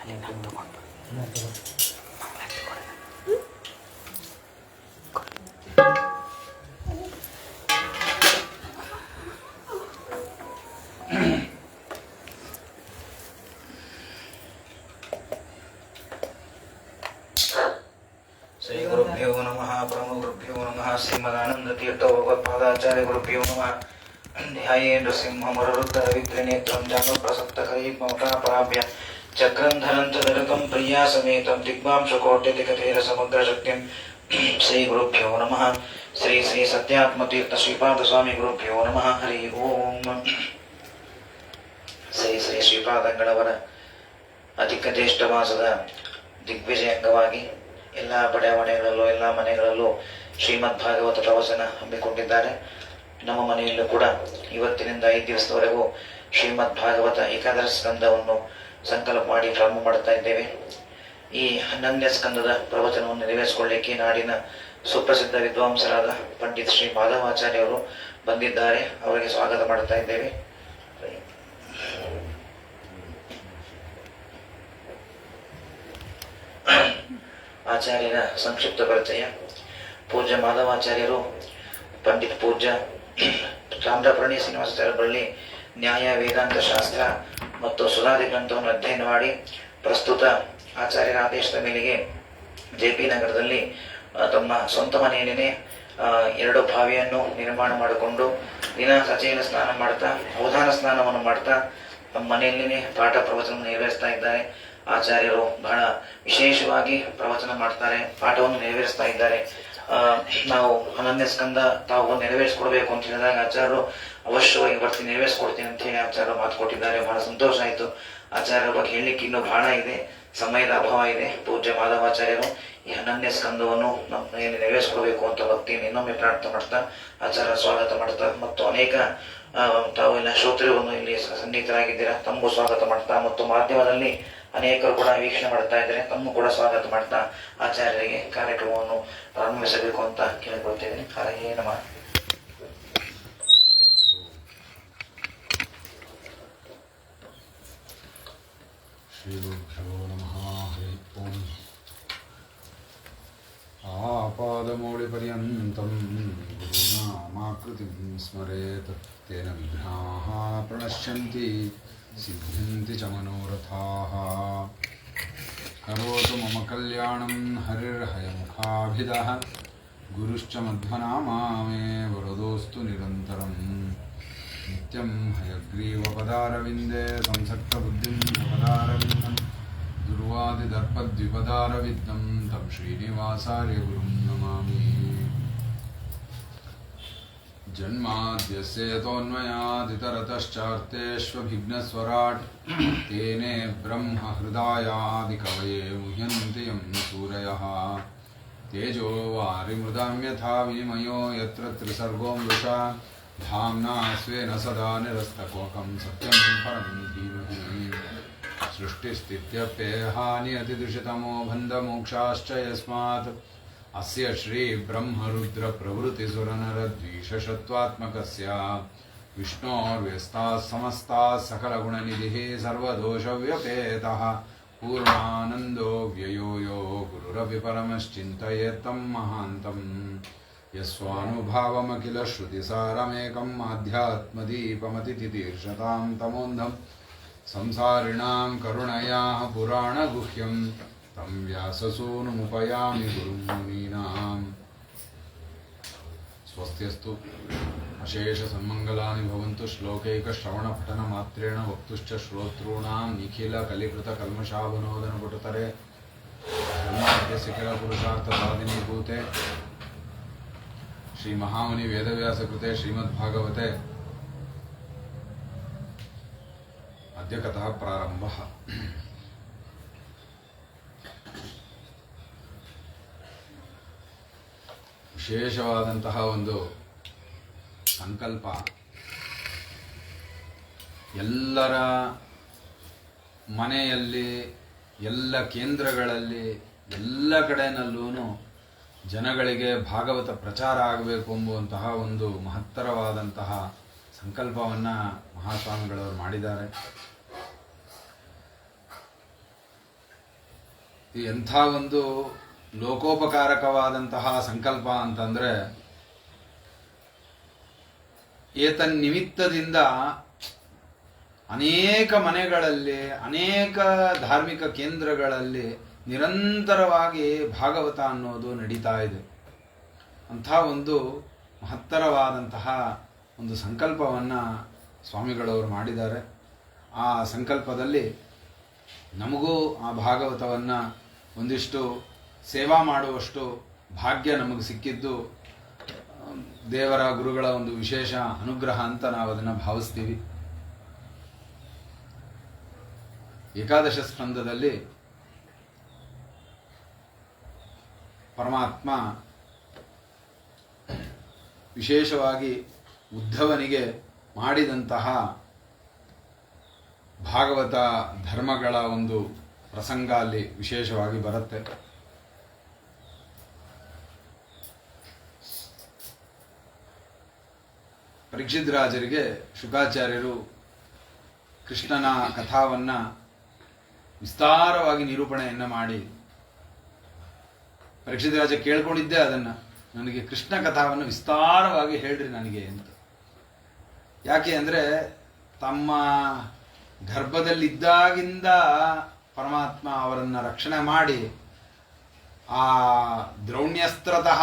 ಶ್ರೀ ಗುರುಭ್ಯೋ ನಮಃ ಪರಮ ಗುರುಭ್ಯೋ ನಮಃ ಶ್ರೀಮದಾನಂದ ತೀರ್ಥ ಭಗವತ್ಪಾದಾಚಾರ್ಯ ಗುರುಭ್ಯೋ ನಮಃ ಧ್ಯಾಯೇ ನೃಸಿಂಹ ಮರುರುದ್ಧ ವಿದ್ರನೇತ್ರಂ ಜಾನು ಪ್ರಸಕ್ತ ಕರೀಮಮತಾಪರಾಭ್ಯ ಚಕ್ರಂ ಧರಂ ಚದರಕಂ ಪ್ರಿಯಾ ಸಮೇತಂ ದಿಗ್ಮಾಂಶಕೋಟ್ಯಧಿಕತೇರ ಸಮಗ್ರ ಶಕ್ತಿಂ ಶ್ರೀ ಗುರುಭ್ಯೋ ನಮಃ ಶ್ರೀ ಶ್ರೀ ಸತ್ಯಾತ್ಮತೀರ್ಥ ಶ್ರೀಪಾದ ಸ್ವಾಮಿ ಗುರುಭ್ಯೋ ನಮಃ ಹರಿ ಓಂ. ಶ್ರೀ ಶ್ರೀ ಶ್ರೀಪಾದಂಗಳವರ ಅಧಿಕ ಜ್ಯೇಷ್ಠ ಮಾಸದ ದಿಗ್ವಿಜಯ ಅಂಗವಾಗಿ ಎಲ್ಲ ಬಡಾವಣೆಗಳಲ್ಲೂ ಎಲ್ಲ ಮನೆಗಳಲ್ಲೂ ಶ್ರೀಮದ್ ಭಾಗವತ ಪ್ರವಚನ ಹಮ್ಮಿಕೊಂಡಿದ್ದಾರೆ. ನಮ್ಮ ಮನೆಯಲ್ಲೂ ಕೂಡ ಇವತ್ತಿನಿಂದ 5 ದಿವಸದವರೆಗೂ ಶ್ರೀಮದ್ ಭಾಗವತ ಏಕಾದಶ ಸ್ಕಂದವನ್ನು ಸಂಕಲ್ಪ ಮಾಡಿ ಪ್ರಾರಂಭ ಮಾಡ್ತಾ ಇದ್ದೇವೆ. ಈ 11ನೇ ಸ್ಕಂದದ ಪ್ರವಚನವನ್ನು ನೆರವೇರಿಸಿಕೊಳ್ಳಿಕ್ಕೆ ನಾಡಿನ ಸುಪ್ರಸಿದ್ಧ ವಿದ್ವಾಂಸರಾದ ಪಂಡಿತ್ ಶ್ರೀ ಮಾಧವಾಚಾರ್ಯವರು ಬಂದಿದ್ದಾರೆ. ಅವರಿಗೆ ಸ್ವಾಗತ ಮಾಡ್ತಾ ಇದ್ದೇವೆ. ಆಚಾರ್ಯರ ಸಂಕ್ಷಿಪ್ತ ಪರಿಚಯ. ಪೂಜ್ಯ ಮಾಧವಾಚಾರ್ಯರು ಪಂಡಿತ್ ಪೂಜ್ಯ ಚಾಮರಾಪರ್ಣಿ ಶ್ರೀನಿವಾಸಾಚಾರ್ಯ ಬಳ್ಳಿ ನ್ಯಾಯ ವೇದಾಂತ ಶಾಸ್ತ್ರ ಮತ್ತು ಸುಧಾದಿ ಗ್ರಂಥವನ್ನು ಅಧ್ಯಯನ ಮಾಡಿ ಪ್ರಸ್ತುತ ಆಚಾರ್ಯರ ಆದೇಶದ ಮೇಲೆಗೆ ಜೆ.ಪಿ. ನಗರದಲ್ಲಿ ತಮ್ಮ ಸ್ವಂತ ಮನೆಯನ್ನೇ 2 ಬಾವಿಯನ್ನು ನಿರ್ಮಾಣ ಮಾಡಿಕೊಂಡು ದಿನ ಸಚೇಲ ಸ್ನಾನ ಮಾಡ್ತಾ ಅವಧಾನ ಸ್ನಾನವನ್ನು ಮಾಡ್ತಾ ತಮ್ಮ ಮನೆಯಲ್ಲಿನೇ ಪಾಠ ಪ್ರವಚನವನ್ನು ನೆರವೇರಿಸ್ತಾ ಇದ್ದಾರೆ. ಆಚಾರ್ಯರು ಬಹಳ ವಿಶೇಷವಾಗಿ ಪ್ರವಚನ ಮಾಡ್ತಾರೆ, ಪಾಠವನ್ನು ನೆರವೇರಿಸ್ತಾ ಇದ್ದಾರೆ. ನಾವು 11ನೇ ಸ್ಕಂದ ತಾವು ನೆರವೇರಿಸಿಕೊಡ್ಬೇಕು ಅಂತ ಹೇಳಿದಾಗ ಆಚಾರ್ಯರು ಅವಶ್ಯವಾಗಿ ಬರ್ತೀನಿ ನೆರವೇರಿಸ್ಕೊಡ್ತೀನಿ ಅಂತ ಹೇಳಿ ಆಚಾರ್ಯರು ಮಾತು ಕೊಟ್ಟಿದ್ದಾರೆ. ಬಹಳ ಸಂತೋಷ ಆಯಿತು. ಆಚಾರ್ಯರ ಬಗ್ಗೆ ಹೇಳಲಿಕ್ಕೆ ಇನ್ನೂ ಬಹಳ ಇದೆ, ಸಮಯದ ಅಭಾವ ಇದೆ. ಪೂಜ್ಯ ಮಾಧವಾಚಾರ್ಯರು ಈ 11ನೇ ಸ್ಕಂದವನ್ನು ನಮ್ಮ ಮನೆಯಲ್ಲಿ ನೆರವೇರಿಸಿಕೊಡ್ಬೇಕು ಅಂತ ಭಕ್ತಿಯನ್ನು ಇನ್ನೊಮ್ಮೆ ಪ್ರಾರ್ಥನೆ ಮಾಡ್ತಾ ಆಚಾರ್ಯ ಸ್ವಾಗತ ಮಾಡ್ತಾ ಮತ್ತು ಅನೇಕ ತಾವೆಲ್ಲ ಶ್ರೋತೃವನ್ನು ಇಲ್ಲಿ ಸನ್ನಿಹಿತರಾಗಿದ್ದೀರಾ, ತಮಗೂ ಸ್ವಾಗತ ಮಾಡ್ತಾ ಮತ್ತು ಮಾಧ್ಯಮದಲ್ಲಿ ಅನೇಕರು ಕೂಡ ವೀಕ್ಷಣೆ ಮಾಡ್ತಾ ಇದ್ದಾರೆ, ತಮ್ಮ ಕೂಡ ಸ್ವಾಗತ ಮಾಡ್ತಾ ಆಚಾರ್ಯರಿಗೆ ಕಾರ್ಯಕ್ರಮವನ್ನು ಪ್ರಾರಂಭಿಸಬೇಕು ಅಂತ ಕೇಳಿಕೊಳ್ತಿದ್ದೀನಿ. ಹರೇ ನಮಃ. ಶ್ರೀ ಗುರುಭ್ಯೋ ನಮಃ. ಹರಿ ಓಂ. ಆಪಾದಮೌಳಿಪರ್ಯಂತಂ ಗುರುನಾಮಾಕೃತಿಂ ಸ್ಮರೇತ್ ತೇನ ವಿಘ್ನಾಃ ಪ್ರಣಶ್ಯಂತಿ ಸಿದ್ಧ್ಯಂತಿ ಚ ಮನೋರಥಾಃ. ಕರೋತು ಮಮ ಕಲ್ಯಾಣಂ ಹರಿರ್ಹಯಮುಖಾಭಿದಃ ಗುರುಶ್ಚ ಮಧ್ವನಾಮಾ ಮೇ ವರದೋಸ್ತು ನಿರಂತರಂ. ನಿತ್ಯಂ ಹಯಗ್ರೀವಪದಾರವಿಂದೇ ಸಂಸಕ್ತಬುದ್ಧಿಂ ಪದಾರವಿಂದಂ ದುರ್ವಾದಿದರ್ಪದ್ವಿಪದಾರವಿದ್ದಂ ತಂ ಶ್ರೀನಿವಾಸಾರ್ಯ ಗುರುಂ ನಮಾಮಿ. ಜನ್ಮಾದ್ಯಸ್ಯೇತೋನ್ಮಯಾದಿತರತಶ್ಚಾರ್ಥೇಷ್ವಭಿಘ್ನಸ್ವರಾಟ್ ತೇನೇ ಬ್ರಹ್ಮ ಹೃದಯಾದಿಕವಯೇ ಮುಹ್ಯಂತಿ ಯಂ ಸೂರಯಃ. ತೇಜೋ ವಾರಿಮೃದಾಂ ಯಥಾ ವಿನಿಮಯೋ ಯತ್ರ ತ್ರಿಸರ್ಗೋ ಮೃಷಾ ಧಾಮ್ನಾ ಸ್ವೇನ ಸದಾ ನಿರಸ್ತಕೋಕಂ ಸತ್ಯಂ ಪರಂ ಧೀಮಹಿ. ಸೃಷ್ಟಿಸ್ಥಿತ್ಯಪ್ಯೇಹಾನಿಯತಿದುಷಿತಮೋ ಬಂಧಮೋಕ್ಷಾಶ್ಚ ಯಸ್ಮಾತ್ ಅಸ್ಯ ಶ್ರೀ ಬ್ರಹ್ಮರುದ್ರ ಪ್ರವೃತ್ತಿಸುರನರದ್ವೀಷಶತ್ವಾತ್ಮಕಸ್ಯ ವಿಷ್ಣೋರ್ವ್ಯಸ್ತಾಃ ಸಮಸ್ತಾಃ ಸಕಲಗುಣನಿಧಿಃ ಸರ್ವದೋಷವ್ಯಪೇತಃ ಪೂರ್ಣಾನಂದೋ ವ್ಯಯೋ ಯೋ ಗುರುರಪಿ ಪರಮಶ್ಚಿಂತಯೇತ್ತಂ ಮಹಾಂತಂ. ಯಸ್ವಾನುಭಾವಮಖಿಲಶ್ರುತಿಸಾರಮೇಕಂ ಆಧ್ಯಾತ್ಮದೀಪಮತಿತಿತೀರ್ಷತಾಂ ತಮೋಂಧಂ ಸಂಸಾರಿಣಾಂ ಕರುಣಯಾಃ ಪುರಾಣಗುಹ್ಯಂ ತಂ ವ್ಯಾಸಸೂನುಮುಪಯಾಮಿ ಗುರುಂ ಮುನೀನಾಂ. ಸ್ವಸ್ತ್ಯಸ್ತು ಅಶೇಷಸನ್ಮಂಗಲಾನಿ ಭವಂತು. ಶ್ಲೋಕೈಕಶ್ರವಣಪಠನಮಾತ್ರೇಣ ವಕ್ತುಶ್ಚ ಶ್ರೋತॄಣಾಂ ನಿಖಿಲಕಲಿಕೃತಕಲ್ಮಷಾವನೋದನಪಟುತರೆ ಬ್ರಹ್ಮಾದ್ಯಸ್ಯ ಕಿಲಪುರುಷಾರ್ಥಸಾಧಿನೀಭೂತೆ ಶ್ರೀ ಮಹಾಮುನಿ ವೇದವ್ಯಾಸಕೃತೆ ಶ್ರೀಮದ್ಭಾಗವತೆ ಅದ್ಯ ಕಥಾ ಪ್ರಾರಂಭ. ವಿಶೇಷವಾದಂತಹ ಒಂದು ಸಂಕಲ್ಪ ಎಲ್ಲರ ಮನೆಯಲ್ಲಿ, ಎಲ್ಲ ಕೇಂದ್ರಗಳಲ್ಲಿ, ಎಲ್ಲ ಕಡೆಯಲ್ಲೂ ಜನಗಳಿಗೆ ಭಾಗವತ ಪ್ರಚಾರ ಆಗಬೇಕು ಎಂಬುವಂತಹ ಒಂದು ಮಹತ್ತರವಾದಂತಹ ಸಂಕಲ್ಪವನ್ನು ಮಹಾಸ್ವಾಮಿಗಳವರು ಮಾಡಿದ್ದಾರೆ. ಎಂಥ ಒಂದು ಲೋಕೋಪಕಾರಕವಾದಂತಹ ಸಂಕಲ್ಪ ಅಂತಂದ್ರೆ, ಏತನ್ನಿಮಿತ್ತದಿಂದ ಅನೇಕ ಮನೆಗಳಲ್ಲಿ, ಅನೇಕ ಧಾರ್ಮಿಕ ಕೇಂದ್ರಗಳಲ್ಲಿ ನಿರಂತರವಾಗಿ ಭಾಗವತ ಅನ್ನೋದು ನಡೀತಾ ಇದೆ. ಅಂಥ ಒಂದು ಮಹತ್ತರವಾದಂತಹ ಒಂದು ಸಂಕಲ್ಪವನ್ನು ಸ್ವಾಮಿಗಳವರು ಮಾಡಿದ್ದಾರೆ. ಆ ಸಂಕಲ್ಪದಲ್ಲಿ ನಮಗೂ ಆ ಭಾಗವತವನ್ನು ಒಂದಿಷ್ಟು ಸೇವಾ ಮಾಡುವಷ್ಟು ಭಾಗ್ಯ ನಮಗೆ ಸಿಕ್ಕಿದ್ದು ದೇವರ ಗುರುಗಳ ಒಂದು ವಿಶೇಷ ಅನುಗ್ರಹ ಅಂತ ನಾವು ಅದನ್ನು ಭಾವಿಸ್ತೀವಿ. ಏಕಾದಶ ಸ್ಕಂದದಲ್ಲಿ ಪರಮಾತ್ಮ ವಿಶೇಷವಾಗಿ ಉದ್ಧವನಿಗೆ ಮಾಡಿದಂತಹ ಭಾಗವತ ಧರ್ಮಗಳ ಒಂದು ಪ್ರಸಂಗ ಅಲ್ಲಿ ವಿಶೇಷವಾಗಿ ಬರುತ್ತೆ. ಪರೀಕ್ಷಿತ್ ರಾಜರಿಗೆ ಶುಕಾಚಾರ್ಯರು ಕೃಷ್ಣನ ಕಥಾವನ್ನ ವಿಸ್ತಾರವಾಗಿ ನಿರೂಪಣೆಯನ್ನ ಮಾಡಿ, ಪರೀಕ್ಷಿತ್ ರಾಜ ಕೇಳ್ಕೊಂಡಿದ್ದೆ ಅದನ್ನ, ನನಗೆ ಕೃಷ್ಣ ಕಥಾವನ್ನು ವಿಸ್ತಾರವಾಗಿ ಹೇಳ್ರಿ ನನಗೆ ಅಂತ. ಯಾಕೆ ಅಂದ್ರೆ ತಮ್ಮ ಗರ್ಭದಲ್ಲಿದ್ದಾಗಿಂದ ಪರಮಾತ್ಮ ಅವರನ್ನ ರಕ್ಷಣೆ ಮಾಡಿ ಆ ದ್ರೌಣ್ಯಸ್ತ್ರತಃ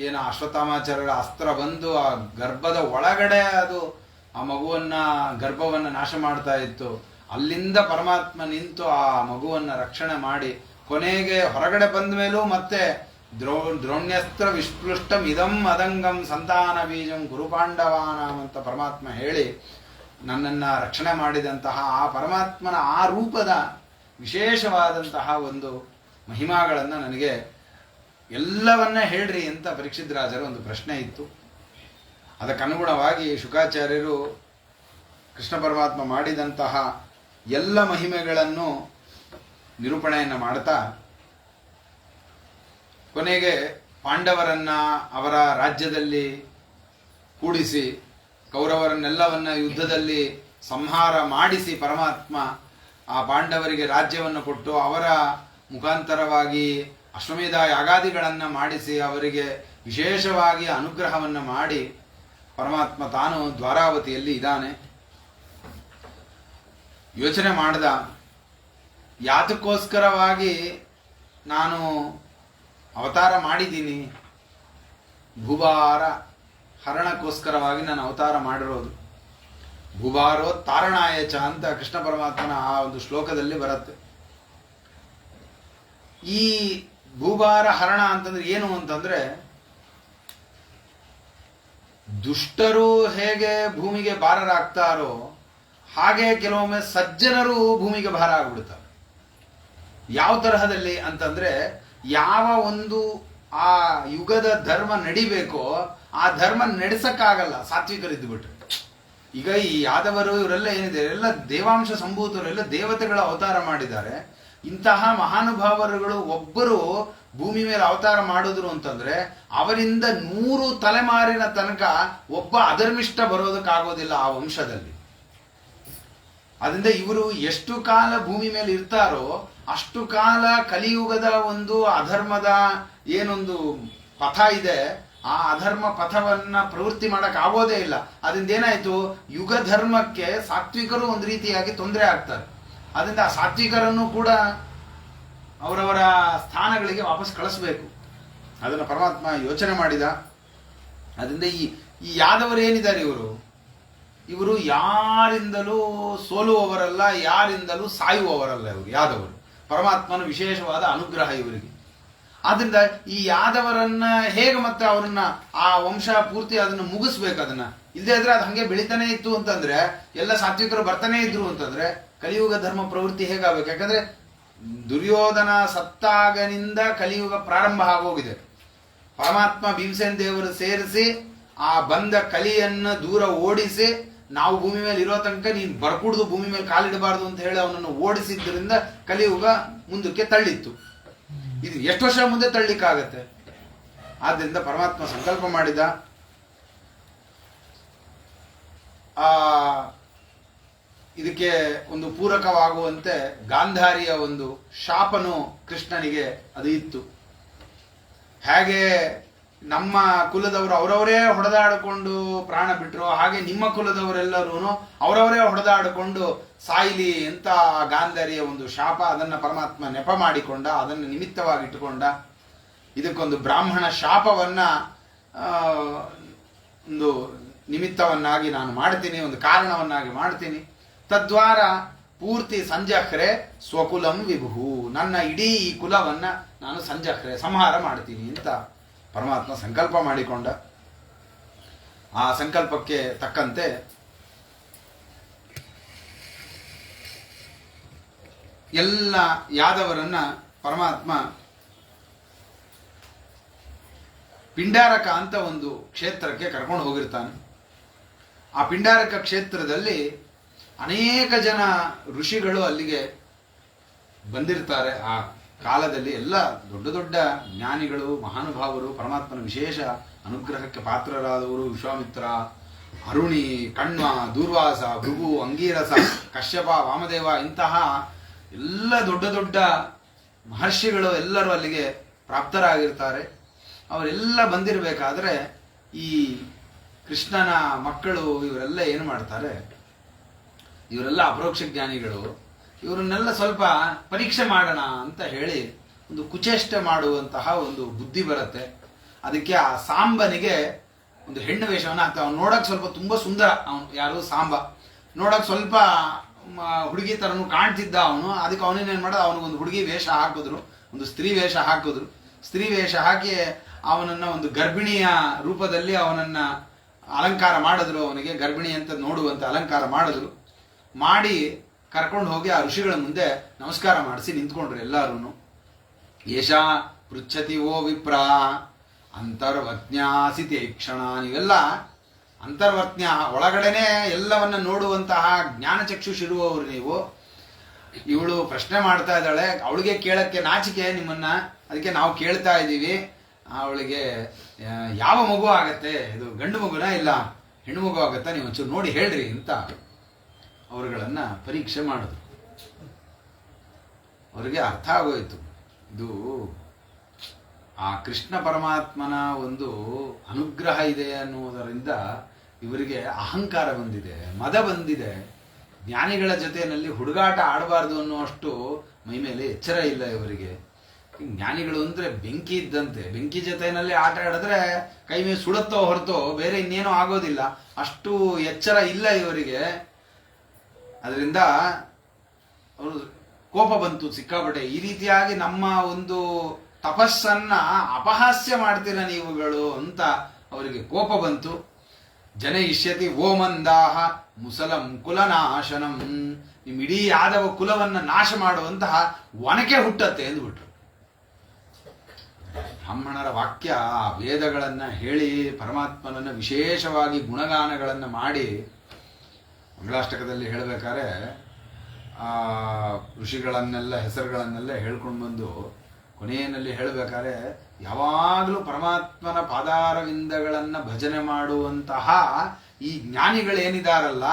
ಏನ ಅಶ್ವತ್ಥಾಮಾಚಾರ್ಯರ ಅಸ್ತ್ರ ಬಂದು ಆ ಗರ್ಭದ ಒಳಗಡೆ ಅದು ಆ ಗರ್ಭವನ್ನ ನಾಶ ಮಾಡ್ತಾ ಇತ್ತು. ಅಲ್ಲಿಂದ ಪರಮಾತ್ಮ ನಿಂತು ಆ ಮಗುವನ್ನ ರಕ್ಷಣೆ ಮಾಡಿ ಕೊನೆಗೆ ಹೊರಗಡೆ ಬಂದ ಮೇಲೂ ಮತ್ತೆ ದ್ರೋಣ್ಯಸ್ತ್ರ ವಿಸ್ಪೃಷ್ಟಂ ಇದಂ ಅದಂಗಂ ಸಂತಾನ ಬೀಜಂ ಗುರುಪಾಂಡವಾನಾಂ ಅಂತ ಪರಮಾತ್ಮ ಹೇಳಿ ನನ್ನನ್ನ ರಕ್ಷಣೆ ಮಾಡಿದಂತಹ ಆ ಪರಮಾತ್ಮನ ಆ ರೂಪದ ವಿಶೇಷವಾದಂತಹ ಒಂದು ಮಹಿಮಾಗಳನ್ನು ನನಗೆ ಎಲ್ಲವನ್ನ ಹೇಳ್ರಿ ಅಂತ ಪರೀಕ್ಷಿತ್ ರಾಜರ ಒಂದು ಪ್ರಶ್ನೆ ಇತ್ತು. ಅದಕ್ಕನುಗುಣವಾಗಿ ಶುಕಾಚಾರ್ಯರು ಕೃಷ್ಣ ಪರಮಾತ್ಮ ಮಾಡಿದಂತಹ ಎಲ್ಲ ಮಹಿಮೆಗಳನ್ನು ನಿರೂಪಣೆಯನ್ನು ಮಾಡ್ತಾ ಕೊನೆಗೆ ಪಾಂಡವರನ್ನ ಅವರ ರಾಜ್ಯದಲ್ಲಿ ಕೂಡಿಸಿ ಕೌರವರನ್ನೆಲ್ಲವನ್ನ ಯುದ್ಧದಲ್ಲಿ ಸಂಹಾರ ಮಾಡಿಸಿ ಪರಮಾತ್ಮ ಆ ಪಾಂಡವರಿಗೆ ರಾಜ್ಯವನ್ನು ಕೊಟ್ಟು ಅವರ ಮುಖಾಂತರವಾಗಿ ಅಶ್ವಮೇಧ ಯಾಗಾದಿಗಳನ್ನು ಮಾಡಿಸಿ ಅವರಿಗೆ ವಿಶೇಷವಾಗಿ ಅನುಗ್ರಹವನ್ನು ಮಾಡಿ ಪರಮಾತ್ಮ ತಾನು ದ್ವಾರಾವತಿಯಲ್ಲಿ ಇದ್ದಾನೆ. ಯೋಚನೆ ಮಾಡ್ದ, ಯಾತಕ್ಕೋಸ್ಕರವಾಗಿ ನಾನು ಅವತಾರ ಮಾಡಿದ್ದೀನಿ? ಭೂಭಾರ ಹರಣಕ್ಕೋಸ್ಕರವಾಗಿ ನಾನು ಅವತಾರ ಮಾಡಿರೋದು. ಭೂಭಾರೋ ತಾರಣಾಯಚ ಅಂತ ಕೃಷ್ಣ ಪರಮಾತ್ಮನ ಆ ಒಂದು ಶ್ಲೋಕದಲ್ಲಿ ಬರುತ್ತೆ. ಈ ಭೂಭಾರ ಹರಣ ಅಂತಂದ್ರೆ ಏನು ಅಂತಂದ್ರೆ, ದುಷ್ಟರು ಹೇಗೆ ಭೂಮಿಗೆ ಭಾರರಾಗ್ತಾರೋ ಹಾಗೆ ಕೆಲವೊಮ್ಮೆ ಸಜ್ಜನರು ಭೂಮಿಗೆ ಭಾರ ಆಗ್ಬಿಡ್ತಾರೆ. ಯಾವ ತರಹದಲ್ಲಿ ಅಂತಂದ್ರೆ, ಯಾವ ಒಂದು ಆ ಯುಗದ ಧರ್ಮ ನಡಿಬೇಕೋ ಆ ಧರ್ಮ ನಡೆಸಕ್ಕಾಗಲ್ಲ ಸಾತ್ವಿಕರಿದ್ದು ಬಿಟ್ರೆ. ಈಗ ಈ ಯಾದವರು ಇವರೆಲ್ಲ ಏನಿದೆ, ಎಲ್ಲ ದೇವಾಂಶ ಸಂಭೂತರು, ಎಲ್ಲ ದೇವತೆಗಳ ಅವತಾರ ಮಾಡಿದ್ದಾರೆ. ಇಂತಹ ಮಹಾನುಭಾವರುಗಳು ಒಬ್ಬರು ಭೂಮಿ ಮೇಲೆ ಅವತಾರ ಮಾಡಿದ್ರು ಅಂತಂದ್ರೆ ಅವರಿಂದ 100 ತಲೆಮಾರಿನ ತನಕ ಒಬ್ಬ ಅಧರ್ಮಿಷ್ಠ ಬರೋದಕ್ಕಾಗೋದಿಲ್ಲ ಆ ವಂಶದಲ್ಲಿ. ಅದರಿಂದ ಇವರು ಎಷ್ಟು ಕಾಲ ಭೂಮಿ ಮೇಲೆ ಇರ್ತಾರೋ ಅಷ್ಟು ಕಾಲ ಕಲಿಯುಗದ ಒಂದು ಅಧರ್ಮದ ಏನೊಂದು ಪಥ ಇದೆ, ಆ ಅಧರ್ಮ ಪಥವನ್ನ ಪ್ರವೃತ್ತಿ ಮಾಡಕ್ ಆಗೋದೇ ಇಲ್ಲ. ಅದರಿಂದ ಏನಾಯ್ತು, ಯುಗ ಧರ್ಮಕ್ಕೆ ಸಾತ್ವಿಕರು ಒಂದು ರೀತಿಯಾಗಿ ತೊಂದರೆ ಆಗ್ತಾರೆ. ಅದರಿಂದ ಆ ಸಾತ್ವಿಕರನ್ನು ಕೂಡ ಅವರವರ ಸ್ಥಾನಗಳಿಗೆ ವಾಪಸ್ ಕಳಿಸ್ಬೇಕು. ಅದನ್ನು ಪರಮಾತ್ಮ ಯೋಚನೆ ಮಾಡಿದ. ಅದರಿಂದ ಈ ಯಾದವರು ಏನಿದ್ದಾರೆ, ಇವರು ಯಾರಿಂದಲೂ ಸೋಲುವವರಲ್ಲ, ಯಾರಿಂದಲೂ ಸಾಯುವವರಲ್ಲ. ಇವರು ಯಾದವರು ಪರಮಾತ್ಮನ ವಿಶೇಷವಾದ ಅನುಗ್ರಹ ಇವರಿಗೆ. ಆದ್ರಿಂದ ಈ ಯಾದವರನ್ನ ಹೇಗೆ ಮತ್ತೆ ಅವರನ್ನ ಆ ವಂಶ ಪೂರ್ತಿ ಅದನ್ನು ಮುಗಿಸ್ಬೇಕು. ಅದನ್ನ ಇಲ್ಲದೆ ಇದ್ರೆ ಅದು ಹಂಗೆ ಬೆಳಿತಾನೆ ಇತ್ತು ಅಂತಂದ್ರೆ, ಎಲ್ಲ ಸಾತ್ವಿಕರು ಬರ್ತಾನೆ ಇದ್ರು ಅಂತಂದ್ರೆ ಕಲಿಯುಗ ಧರ್ಮ ಪ್ರವೃತ್ತಿ ಹೇಗಾಗಬೇಕು? ಯಾಕಂದ್ರೆ ದುರ್ಯೋಧನ ಸತ್ತಾಗನಿಂದ ಕಲಿಯುಗ ಪ್ರಾರಂಭ ಆಗೋಗಿದೆ. ಪರಮಾತ್ಮ ಭೀಮಸೇನ ದೇವರು ಸೇರಿಸಿ ಆ ಬಂದ ಕಲಿಯನ್ನ ದೂರ ಓಡಿಸಿ, ನಾವು ಭೂಮಿ ಮೇಲೆ ಇರೋ ತನಕ ನೀನು ಬರ್ಕೂಡ್ದು, ಭೂಮಿ ಮೇಲೆ ಕಾಲಿಡಬಾರ್ದು ಅಂತ ಹೇಳಿ ಅವನನ್ನು ಓಡಿಸಿದ್ದರಿಂದ ಕಲಿಯುಗ ಮುಂದಕ್ಕೆ ತಳ್ಳಿತ್ತು. ಇದು ಎಷ್ಟು ವರ್ಷ ಮುಂದೆ ತಳ್ಳಿಕ್ಕಾಗತ್ತೆ? ಆದ್ದರಿಂದ ಪರಮಾತ್ಮ ಸಂಕಲ್ಪ ಮಾಡಿದ, ಇದಕ್ಕೆ ಒಂದು ಪೂರಕವಾಗುವಂತೆ ಗಾಂಧಾರಿಯ ಒಂದು ಶಾಪನು ಕೃಷ್ಣನಿಗೆ ಅದು ಇತ್ತು. ಹೇಗೆ ನಮ್ಮ ಕುಲದವರು ಅವರವರೇ ಹೊಡೆದಾಡಿಕೊಂಡು ಪ್ರಾಣ ಬಿಟ್ಟರು, ಹಾಗೆ ನಿಮ್ಮ ಕುಲದವರೆಲ್ಲರೂ ಅವರವರೇ ಹೊಡೆದಾಡಿಕೊಂಡು ಸಾಯಿಲಿ ಅಂತ ಗಾಂಧಾರಿಯ ಒಂದು ಶಾಪ. ಅದನ್ನು ಪರಮಾತ್ಮ ನೆಪ ಮಾಡಿಕೊಂಡ, ಅದನ್ನು ನಿಮಿತ್ತವಾಗಿಟ್ಟುಕೊಂಡ. ಇದಕ್ಕೊಂದು ಬ್ರಾಹ್ಮಣ ಶಾಪವನ್ನ ಒಂದು ನಿಮಿತ್ತವನ್ನಾಗಿ ನಾನು ಮಾಡ್ತೀನಿ, ಒಂದು ಕಾರಣವನ್ನಾಗಿ ಮಾಡ್ತೀನಿ. ತದ್ವಾರ ಪೂರ್ತಿ ಸಂಜಹ್ರೆ ಸ್ವಕುಲಂ ವಿಭು, ನನ್ನ ಇಡೀ ಈ ಕುಲವನ್ನ ನಾನು ಸಂಜಹ್ರೆ ಸಂಹಾರ ಮಾಡ್ತೀನಿ ಅಂತ ಪರಮಾತ್ಮ ಸಂಕಲ್ಪ ಮಾಡಿಕೊಂಡ. ಆ ಸಂಕಲ್ಪಕ್ಕೆ ತಕ್ಕಂತೆ ಎಲ್ಲ ಯಾದವರನ್ನ ಪರಮಾತ್ಮ ಪಿಂಡಾರಕ ಅಂತ ಒಂದು ಕ್ಷೇತ್ರಕ್ಕೆ ಕರ್ಕೊಂಡು ಹೋಗಿರ್ತಾನೆ. ಆ ಪಿಂಡಾರಕ ಕ್ಷೇತ್ರದಲ್ಲಿ ಅನೇಕ ಜನ ಋಷಿಗಳು ಅಲ್ಲಿಗೆ ಬಂದಿರ್ತಾರೆ. ಆ ಕಾಲದಲ್ಲಿ ಎಲ್ಲ ದೊಡ್ಡ ದೊಡ್ಡ ಜ್ಞಾನಿಗಳು, ಮಹಾನುಭಾವರು, ಪರಮಾತ್ಮನ ವಿಶೇಷ ಅನುಗ್ರಹಕ್ಕೆ ಪಾತ್ರರಾದವರು, ವಿಶ್ವಾಮಿತ್ರ, ಅರುಣಿ, ಕಣ್ವ, ದೂರ್ವಾಸ, ಭೃಗು, ಅಂಗೀರಸ, ಕಶ್ಯಪ, ವಾಮದೇವ, ಇಂತಹ ಎಲ್ಲ ದೊಡ್ಡ ದೊಡ್ಡ ಮಹರ್ಷಿಗಳು ಎಲ್ಲರೂ ಅಲ್ಲಿಗೆ ಪ್ರಾಪ್ತರಾಗಿರ್ತಾರೆ. ಅವರೆಲ್ಲ ಬಂದಿರಬೇಕಾದ್ರೆ ಈ ಕೃಷ್ಣನ ಮಕ್ಕಳು ಇವರೆಲ್ಲ ಏನು ಮಾಡ್ತಾರೆ, ಇವರೆಲ್ಲ ಅಪರೋಕ್ಷ ಜ್ಞಾನಿಗಳು, ಇವರನ್ನೆಲ್ಲ ಸ್ವಲ್ಪ ಪರೀಕ್ಷೆ ಮಾಡೋಣ ಅಂತ ಹೇಳಿ ಒಂದು ಕುಚೇಷ್ಟೆ ಮಾಡುವಂತಹ ಒಂದು ಬುದ್ಧಿ ಬರುತ್ತೆ. ಅದಕ್ಕೆ ಆ ಸಾಂಬನಿಗೆ ಒಂದು ಹೆಣ್ಣು ವೇಷವನ್ನು ಹಾಕ್ತಾ. ಅವ್ನು ನೋಡಕ್ ಸ್ವಲ್ಪ ತುಂಬಾ ಸುಂದರ, ಅವನು ಯಾರು ಸಾಂಬ, ನೋಡಕ್ ಸ್ವಲ್ಪ ಹುಡುಗಿ ತರನು ಕಾಣ್ತಿದ್ದ ಅವನು. ಅದಕ್ಕೆ ಅವನೇನೇನು ಮಾಡೋದು, ಅವನಿಗೊಂದು ಹುಡುಗಿ ವೇಷ ಹಾಕಿದ್ರು, ಒಂದು ಸ್ತ್ರೀ ವೇಷ ಹಾಕಿದ್ರು. ಸ್ತ್ರೀ ವೇಷ ಹಾಕಿ ಅವನನ್ನ ಒಂದು ಗರ್ಭಿಣಿಯ ರೂಪದಲ್ಲಿ ಅವನನ್ನ ಅಲಂಕಾರ ಮಾಡಿದ್ರು. ಅವನಿಗೆ ಗರ್ಭಿಣಿ ಅಂತ ನೋಡುವಂತೆ ಅಲಂಕಾರ ಮಾಡಿದ್ರು. ಮಾಡಿ ಕರ್ಕೊಂಡು ಹೋಗಿ ಆ ಋಷಿಗಳ ಮುಂದೆ ನಮಸ್ಕಾರ ಮಾಡಿಸಿ ನಿಂತ್ಕೊಂಡ್ರು ಎಲ್ಲರೂ. ಯಶ ಪೃಚ್ಛತಿ ಓ ವಿಪ್ರ ಅಂತರ್ವಜ್ಞಾಸಿ ತೀಕ್ಷಣ. ನೀವೆಲ್ಲ ಅಂತರ್ವಜ್ಞ, ಒಳಗಡೆನೆ ಎಲ್ಲವನ್ನ ನೋಡುವಂತಹ ಜ್ಞಾನಚಕ್ಷುಷಿರುವವರು ನೀವು. ಇವಳು ಪ್ರಶ್ನೆ ಮಾಡ್ತಾ ಇದ್ದಾಳೆ, ಅವಳಿಗೆ ಕೇಳಕ್ಕೆ ನಾಚಿಕೆ ನಿಮ್ಮನ್ನ, ಅದಕ್ಕೆ ನಾವು ಕೇಳ್ತಾ ಇದ್ದೀವಿ. ಅವಳಿಗೆ ಯಾವ ಮಗು ಆಗತ್ತೆ, ಇದು ಗಂಡು ಮಗುನ ಇಲ್ಲ ಹೆಣ್ಣು ಮಗು ಆಗತ್ತಾ, ನೀವು ಒಂಚೂರು ನೋಡಿ ಹೇಳ್ರಿ ಅಂತ ಅವರುಗಳನ್ನ ಪರೀಕ್ಷೆ ಮಾಡಿದ್ರು. ಅವರಿಗೆ ಅರ್ಥ ಆಗೋಯ್ತು, ಇದು ಆ ಕೃಷ್ಣ ಪರಮಾತ್ಮನ ಒಂದು ಅನುಗ್ರಹ ಇದೆ ಅನ್ನುವುದರಿಂದ ಇವರಿಗೆ ಅಹಂಕಾರ ಬಂದಿದೆ, ಮದ ಬಂದಿದೆ. ಜ್ಞಾನಿಗಳ ಜೊತೆಯಲ್ಲಿ ಹುಡುಗಾಟ ಆಡಬಾರ್ದು ಅನ್ನುವಷ್ಟು ಮೈ ಮೇಲೆ ಎಚ್ಚರ ಇಲ್ಲ ಇವರಿಗೆ. ಜ್ಞಾನಿಗಳು ಅಂದ್ರೆ ಬೆಂಕಿ ಇದ್ದಂತೆ, ಬೆಂಕಿ ಜೊತೆಯಲ್ಲಿ ಆಟ ಆಡಿದ್ರೆ ಕೈ ಮೇಲೆ ಸುಡುತ್ತೋ ಹೊರತೋ ಬೇರೆ ಇನ್ನೇನೋ ಆಗೋದಿಲ್ಲ, ಅಷ್ಟು ಎಚ್ಚರ ಇಲ್ಲ ಇವರಿಗೆ. ಅದರಿಂದ ಅವರು ಕೋಪ ಬಂತು ಸಿಕ್ಕಾಪಟ್ಟೆ. ಈ ರೀತಿಯಾಗಿ ನಮ್ಮ ಒಂದು ತಪಸ್ಸನ್ನ ಅಪಹಾಸ್ಯ ಮಾಡ್ತೀರ ನೀವುಗಳು ಅಂತ ಅವರಿಗೆ ಕೋಪ ಬಂತು. ಜನ ಇಷ್ಯತಿ ಓಮಂದಾಹ ಮುಸಲಂ ಕುಲನಾಶನಂ, ನಿಮ್ ಇಡೀ ಯಾದವ ಕುಲವನ್ನ ನಾಶ ಮಾಡುವಂತಹ ಒನಕೆ ಹುಟ್ಟತ್ತೆ ಎಂದ್ಬಿಟ್ರು. ಬ್ರಾಹ್ಮಣರ ವಾಕ್ಯ, ವೇದಗಳನ್ನ ಹೇಳಿ ಪರಮಾತ್ಮನನ್ನ ವಿಶೇಷವಾಗಿ ಗುಣಗಾನಗಳನ್ನ ಮಾಡಿ ಮಂಗಳಾಷ್ಟಕದಲ್ಲಿ ಹೇಳಬೇಕಾದ್ರೆ ಆ ಋಷಿಗಳನ್ನೆಲ್ಲ ಹೆಸರುಗಳನ್ನೆಲ್ಲ ಹೇಳ್ಕೊಂಡು ಬಂದು ಕೊನೆಯಲ್ಲಿ ಹೇಳಬೇಕಾದ್ರೆ ಯಾವಾಗಲೂ ಪರಮಾತ್ಮನ ಪಾದಾರವಿಂದಗಳನ್ನ ಭಜನೆ ಮಾಡುವಂತಹ ಈ ಜ್ಞಾನಿಗಳೇನಿದಾರಲ್ಲ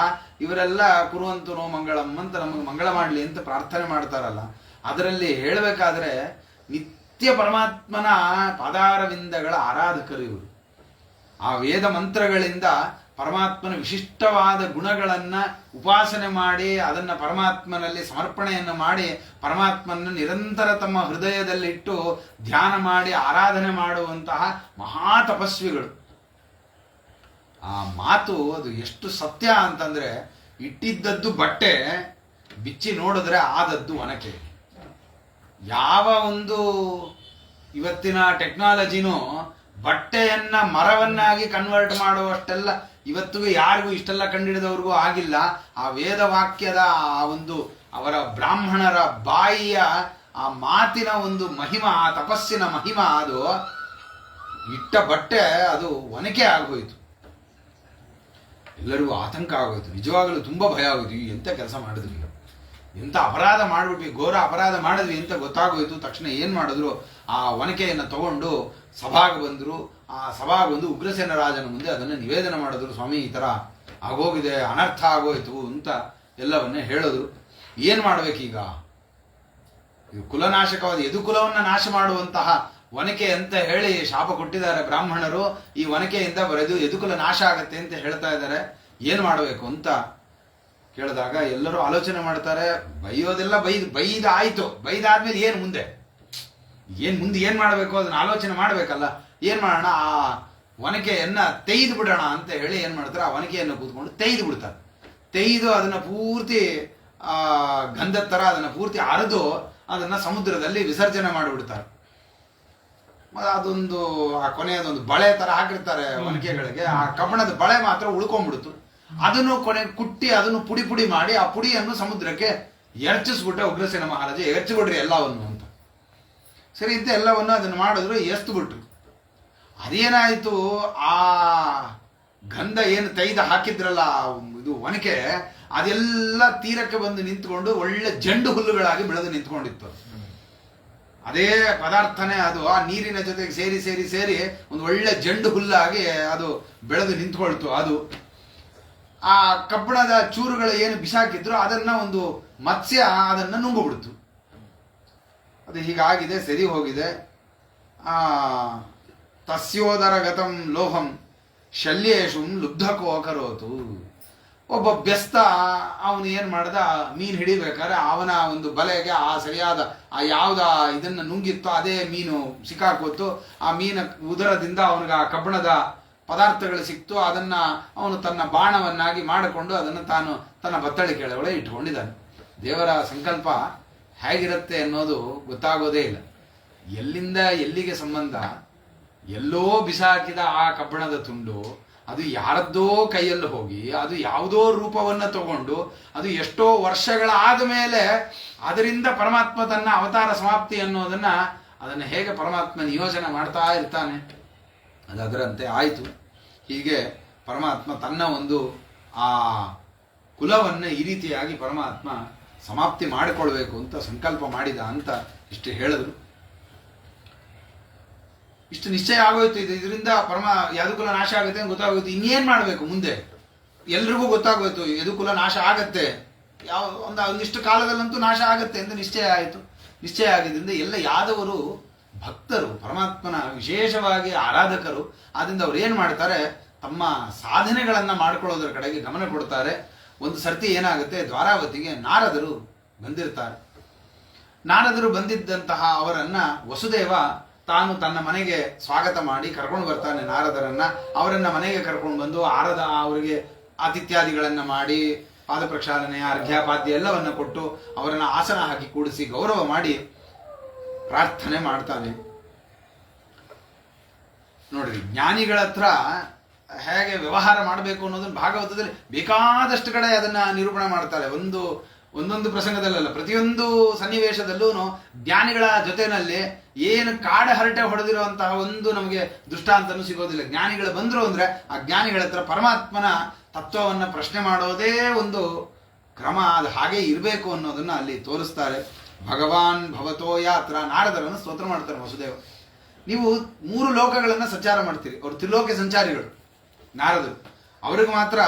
ಇವರೆಲ್ಲ ಕುರುವಂತನೋ ಮಂಗಳಂ ಅಂತ ನಮಗೆ ಮಂಗಳ ಮಾಡಲಿ ಅಂತ ಪ್ರಾರ್ಥನೆ ಮಾಡ್ತಾರಲ್ಲ, ಅದರಲ್ಲಿ ಹೇಳಬೇಕಾದ್ರೆ ನಿತ್ಯ ಪರಮಾತ್ಮನ ಪಾದಾರವಿಂದಗಳ ಆರಾಧಕರು ಇವರು. ಆ ವೇದ ಮಂತ್ರಗಳಿಂದ ಪರಮಾತ್ಮನ ವಿಶಿಷ್ಟವಾದ ಗುಣಗಳನ್ನ ಉಪಾಸನೆ ಮಾಡಿ ಅದನ್ನ ಪರಮಾತ್ಮನಲ್ಲಿ ಸಮರ್ಪಣೆಯನ್ನು ಮಾಡಿ ಪರಮಾತ್ಮನ ನಿರಂತರ ತಮ್ಮ ಹೃದಯದಲ್ಲಿಟ್ಟು ಧ್ಯಾನ ಮಾಡಿ ಆರಾಧನೆ ಮಾಡುವಂತಹ ಮಹಾ ತಪಸ್ವಿಗಳು. ಆ ಮಾತು ಅದು ಎಷ್ಟು ಸತ್ಯ ಅಂತಂದ್ರೆ, ಇಟ್ಟಿದ್ದದ್ದು ಬಟ್ಟೆ, ಬಿಚ್ಚಿ ನೋಡಿದ್ರೆ ಆದದ್ದು ಒನಕೆ. ಯಾವ ಒಂದು ಇವತ್ತಿನ ಟೆಕ್ನಾಲಜಿನೂ ಬಟ್ಟೆಯನ್ನ ಮರವನ್ನಾಗಿ ಕನ್ವರ್ಟ್ ಮಾಡುವಷ್ಟೆಲ್ಲ ಇವತ್ತಿಗೂ ಯಾರಿಗೂ ಇಷ್ಟೆಲ್ಲ ಕಂಡಿಡಿದವ್ರಿಗೂ ಆಗಿಲ್ಲ. ಆ ವೇದ ವಾಕ್ಯದ ಆ ಒಂದು ಅವರ ಬ್ರಾಹ್ಮಣರ ಬಾಯಿಯ ಆ ಮಾತಿನ ಒಂದು ಮಹಿಮಾ, ಆ ತಪಸ್ಸಿನ ಮಹಿಮಾ, ಅದು ಇಟ್ಟ ಬಟ್ಟೆ ಅದು ಒನಕೆ ಆಗೋಯ್ತು. ಎಲ್ಲರಿಗೂ ಆತಂಕ ಆಗೋಯ್ತು, ನಿಜವಾಗಲೂ ತುಂಬಾ ಭಯ ಆಗೋಯ್ತು. ಎಂತ ಕೆಲಸ ಮಾಡಿದ್ವಿ, ಎಂತ ಅಪರಾಧ ಮಾಡ್ಬಿಟ್ವಿ, ಘೋರ ಅಪರಾಧ ಮಾಡಿದ್ವಿ ಅಂತ ಗೊತ್ತಾಗೋಯ್ತು. ತಕ್ಷಣ ಏನ್ ಮಾಡಿದ್ರು, ಆ ಒನಕೆಯನ್ನು ತಗೊಂಡು ಸಭಾಗೆ ಬಂದ್ರು. ಆ ಸಭಾಗೆ ಬಂದು ಉಗ್ರಸೇನ ರಾಜನ ಮುಂದೆ ಅದನ್ನು ನಿವೇದನೆ ಮಾಡಿದ್ರು. ಸ್ವಾಮಿ, ಈ ತರ ಆಗೋಗಿದೆ, ಅನರ್ಥ ಆಗೋಯ್ತು ಅಂತ ಎಲ್ಲವನ್ನೇ ಹೇಳಿದ್ರು. ಏನ್ ಮಾಡ್ಬೇಕೀಗ? ಇದು ಕುಲನಾಶಕವಾದ ಯದುಕುಲವನ್ನ ನಾಶ ಮಾಡುವಂತಹ ಒನಕೆ ಅಂತ ಹೇಳಿ ಶಾಪ ಕೊಟ್ಟಿದ್ದಾರೆ ಬ್ರಾಹ್ಮಣರು. ಈ ಒನಕೆಯಿಂದ ಬರೆದು ಯದುಕುಲ ನಾಶ ಆಗತ್ತೆ ಅಂತ ಹೇಳ್ತಾ ಇದ್ದಾರೆ. ಏನ್ ಮಾಡಬೇಕು ಅಂತ ಕೇಳಿದಾಗ ಎಲ್ಲರೂ ಆಲೋಚನೆ ಮಾಡ್ತಾರೆ. ಬೈಯೋದೆಲ್ಲ ಬೈದಾಯ್ತು. ಬೈದಾದ್ಮೇಲೆ ಏನ್ ಮುಂದೆ ಏನ್ ಮಾಡಬೇಕು ಅದನ್ನ ಆಲೋಚನೆ ಮಾಡ್ಬೇಕಲ್ಲ. ಏನ್ ಮಾಡೋಣ, ಆ ಒನಕೆಯನ್ನ ತೆಗೆದು ಬಿಡೋಣ ಅಂತ ಹೇಳಿ ಏನ್ ಮಾಡ್ತಾರೆ, ಆ ಒನಕೆಯನ್ನು ಕೂತ್ಕೊಂಡು ತೆಗೆದು ಬಿಡ್ತಾರೆ. ತೆಗೆದು ಅದನ್ನ ಪೂರ್ತಿ ಗಂಧದ ತರ ಅದನ್ನ ಪೂರ್ತಿ ಅರೆದು ಅದನ್ನ ಸಮುದ್ರದಲ್ಲಿ ವಿಸರ್ಜನೆ ಮಾಡಿಬಿಡ್ತಾರೆ. ಅದೊಂದು ಆ ಕೊನೆಯದೊಂದು ಬಳೆ ತರ ಹಾಕಿರ್ತಾರೆ ಒನಕೆಗಳಿಗೆ. ಆ ಕಬ್ಬಣದ ಬಳೆ ಮಾತ್ರ ಉಳ್ಕೊಂಡ್ಬಿಡ್ತು. ಅದನ್ನು ಕೊನೆ ಕುಟ್ಟಿ ಅದನ್ನು ಪುಡಿ ಪುಡಿ ಮಾಡಿ ಆ ಪುಡಿಯನ್ನು ಸಮುದ್ರಕ್ಕೆ ಎರಚಿಸ್ಬಿಟ್ಟೆ ಉಗ್ರಸೇನ ಮಹಾರಾಜ. ಎರಚಿಬಿಡ್ರಿ ಎಲ್ಲವನ್ನು ಅಂತ. ಸರಿ ಅಂತ ಎಲ್ಲವನ್ನು ಅದನ್ನು ಮಾಡಿದ್ರು, ಎಸ್ತು ಬಿಟ್ರು. ಅದೇನಾಯ್ತು, ಆ ಗಂಧ ಏನು ತೈದ ಹಾಕಿದ್ರಲ್ಲ ಇದು ಒನಕೆ, ಅದೆಲ್ಲ ತೀರಕ್ಕೆ ಬಂದು ನಿಂತ್ಕೊಂಡು ಒಳ್ಳೆ ಜಂಡು ಹುಲ್ಲುಗಳಾಗಿ ಬೆಳೆದು ನಿಂತ್ಕೊಂಡಿತ್ತು. ಅದೇ ಪದಾರ್ಥನೇ ಅದು ಆ ನೀರಿನ ಜೊತೆಗೆ ಸೇರಿ ಸೇರಿ ಸೇರಿ ಒಂದು ಒಳ್ಳೆ ಜಂಡು ಹುಲ್ಲಾಗಿ ಅದು ಬೆಳೆದು ನಿಂತ್ಕೊಳ್ತು. ಅದು ಆ ಕಬ್ಬಣದ ಚೂರುಗಳು ಏನು ಬಿಸಾಕಿದ್ರು ಅದನ್ನ ಒಂದು ಮತ್ಸ್ಯ ಅದನ್ನ ನುಂಗುಬಿಡ್ತು. ಅದು ಹೀಗಾಗಿದೆ, ಸರಿ ಹೋಗಿದೆ. ತಸ್ಯೋದರ ಗತಂ ಲೋಹಂ ಶಲ್ಯೇಶು ಲುಬ್ಧಕೋ ಕರೋತು. ಒಬ್ಬ ಬೆಸ್ತ ಅವನು ಏನ್ ಮಾಡ್ದ, ಮೀನು ಹಿಡಿಬೇಕಾದ್ರೆ ಅವನ ಒಂದು ಬಲೆಗೆ ಆ ಸರಿಯಾದ ಆ ಯಾವ್ದ ಇದನ್ನ ನುಂಗಿತ್ತೋ ಅದೇ ಮೀನು ಸಿಕ್ಕಾಕೋತು. ಆ ಮೀನ ಉದರದಿಂದ ಅವನಿಗೆ ಆ ಕಬ್ಬಣದ ಪದಾರ್ಥಗಳು ಸಿಕ್ತು. ಅದನ್ನ ಅವನು ತನ್ನ ಬಾಣವನ್ನಾಗಿ ಮಾಡಿಕೊಂಡು ಅದನ್ನು ತಾನು ತನ್ನ ಬತ್ತಳಿಕೆ ಒಳಗೆ ಇಟ್ಕೊಂಡಿದ್ದಾನೆ. ದೇವರ ಸಂಕಲ್ಪ ಹೇಗಿರುತ್ತೆ ಅನ್ನೋದು ಗೊತ್ತಾಗೋದೇ ಇಲ್ಲ. ಎಲ್ಲಿಂದ ಎಲ್ಲಿಗೆ ಸಂಬಂಧ. ಎಲ್ಲೋ ಬಿಸಾಕಿದ ಆ ಕಬ್ಬಣದ ತುಂಡು ಅದು ಯಾರದ್ದೋ ಕೈಯಲ್ಲಿ ಹೋಗಿ ಅದು ಯಾವುದೋ ರೂಪವನ್ನ ತಗೊಂಡು ಅದು ಎಷ್ಟೋ ವರ್ಷಗಳಾದ ಮೇಲೆ ಅದರಿಂದ ಪರಮಾತ್ಮ ತನ್ನ ಅವತಾರ ಸಮಾಪ್ತಿ ಅದನ್ನ ಹೇಗೆ ಪರಮಾತ್ಮ ನಿಯೋಜನೆ ಮಾಡ್ತಾ ಇರ್ತಾನೆ. ಅದರಂತೆ ಆಯಿತು. ಹೀಗೆ ಪರಮಾತ್ಮ ತನ್ನ ಒಂದು ಆ ಕುಲವನ್ನ ಈ ರೀತಿಯಾಗಿ ಪರಮಾತ್ಮ ಸಮಾಪ್ತಿ ಮಾಡಿಕೊಳ್ಬೇಕು ಅಂತ ಸಂಕಲ್ಪ ಮಾಡಿದ ಅಂತ ಇಷ್ಟು ಹೇಳಿದ್ರು. ಇಷ್ಟು ನಿಶ್ಚಯ ಆಗೋಯ್ತು. ಇದರಿಂದ ಯದುಕುಲ ನಾಶ ಆಗುತ್ತೆ ಅಂತ ಗೊತ್ತಾಗೋಯ್ತು. ಇನ್ನೇನ್ ಮಾಡ್ಬೇಕು ಮುಂದೆ? ಎಲ್ರಿಗೂ ಗೊತ್ತಾಗೋಯ್ತು ಯದುಕುಲ ನಾಶ ಆಗತ್ತೆ, ಒಂದಿಷ್ಟು ಕಾಲದಲ್ಲಂತೂ ನಾಶ ಆಗತ್ತೆ ಅಂತ ನಿಶ್ಚಯ ಆಯಿತು. ನಿಶ್ಚಯ ಆಗಿದ್ದರಿಂದ ಎಲ್ಲ ಯಾದವರು ಭಕ್ತರು, ಪರಮಾತ್ಮನ ವಿಶೇಷವಾಗಿ ಆರಾಧಕರು. ಆದ್ರಿಂದ ಅವ್ರು ಏನ್ ಮಾಡ್ತಾರೆ, ತಮ್ಮ ಸಾಧನೆಗಳನ್ನ ಮಾಡ್ಕೊಳ್ಳೋದ್ರ ಕಡೆಗೆ ಗಮನ ಕೊಡ್ತಾರೆ. ಒಂದು ಸರ್ತಿ ಏನಾಗುತ್ತೆ, ದ್ವಾರಾವತಿಗೆ ನಾರದರು ಬಂದಿರ್ತಾರೆ. ನಾರದರು ಬಂದಿದ್ದಂತಹ ಅವರನ್ನ ವಸುದೇವ ತಾನು ತನ್ನ ಮನೆಗೆ ಸ್ವಾಗತ ಮಾಡಿ ಕರ್ಕೊಂಡು ಬರ್ತಾನೆ. ನಾರದರನ್ನ ಅವರನ್ನ ಮನೆಗೆ ಕರ್ಕೊಂಡು ಬಂದು ಅವರಿಗೆ ಆತಿಥ್ಯಾದಿಗಳನ್ನ ಮಾಡಿ ಪಾದ ಪ್ರಕ್ಷಾಲನೆ ಅರ್ಘ್ಯಪಾದ್ಯ ಎಲ್ಲವನ್ನ ಕೊಟ್ಟು ಅವರನ್ನ ಆಸನ ಹಾಕಿ ಕೂಡಿಸಿ ಗೌರವ ಮಾಡಿ ಪ್ರಾರ್ಥನೆ ಮಾಡ್ತಾನೆ. ನೋಡ್ರಿ, ಜ್ಞಾನಿಗಳ ಹತ್ರ ಹೇಗೆ ವ್ಯವಹಾರ ಮಾಡಬೇಕು ಅನ್ನೋದನ್ನ ಭಾಗವತದಲ್ಲಿ ಬೇಕಾದಷ್ಟು ಕಡೆ ಅದನ್ನ ನಿರೂಪಣೆ ಮಾಡ್ತಾರೆ. ಒಂದೊಂದು ಪ್ರಸಂಗದಲ್ಲ, ಪ್ರತಿಯೊಂದು ಸನ್ನಿವೇಶದಲ್ಲೂ ಜ್ಞಾನಿಗಳ ಜೊತೆನಲ್ಲಿ ಏನು ಕಾಡ ಹರಟೆ ಹೊಡೆದಿರುವಂತಹ ಒಂದು ನಮಗೆ ದೃಷ್ಟಾಂತನೂ ಸಿಗೋದಿಲ್ಲ. ಜ್ಞಾನಿಗಳು ಬಂದ್ರು ಅಂದ್ರೆ ಆ ಜ್ಞಾನಿಗಳ ಹತ್ರ ಪರಮಾತ್ಮನ ತತ್ವವನ್ನ ಪ್ರಶ್ನೆ ಮಾಡೋದೇ ಒಂದು ಕ್ರಮ. ಅದು ಹಾಗೆ ಇರಬೇಕು ಅನ್ನೋದನ್ನ ಅಲ್ಲಿ ತೋರಿಸ್ತಾರೆ. ಭಗವಾನ್ ಭವತೋ ಯಾತ್ರ. ನಾರದರನ್ನು ಸ್ತೋತ್ರ ಮಾಡ್ತಾರೆ ವಸುದೇವ. ನೀವು 3 ಲೋಕಗಳನ್ನ ಸಂಚಾರ ಮಾಡ್ತೀರಿ. ಅವರು ತ್ರಿಲೋಕ ಸಂಚಾರಿಗಳು ನಾರದರು. ಅವ್ರಿಗೆ ಮಾತ್ರ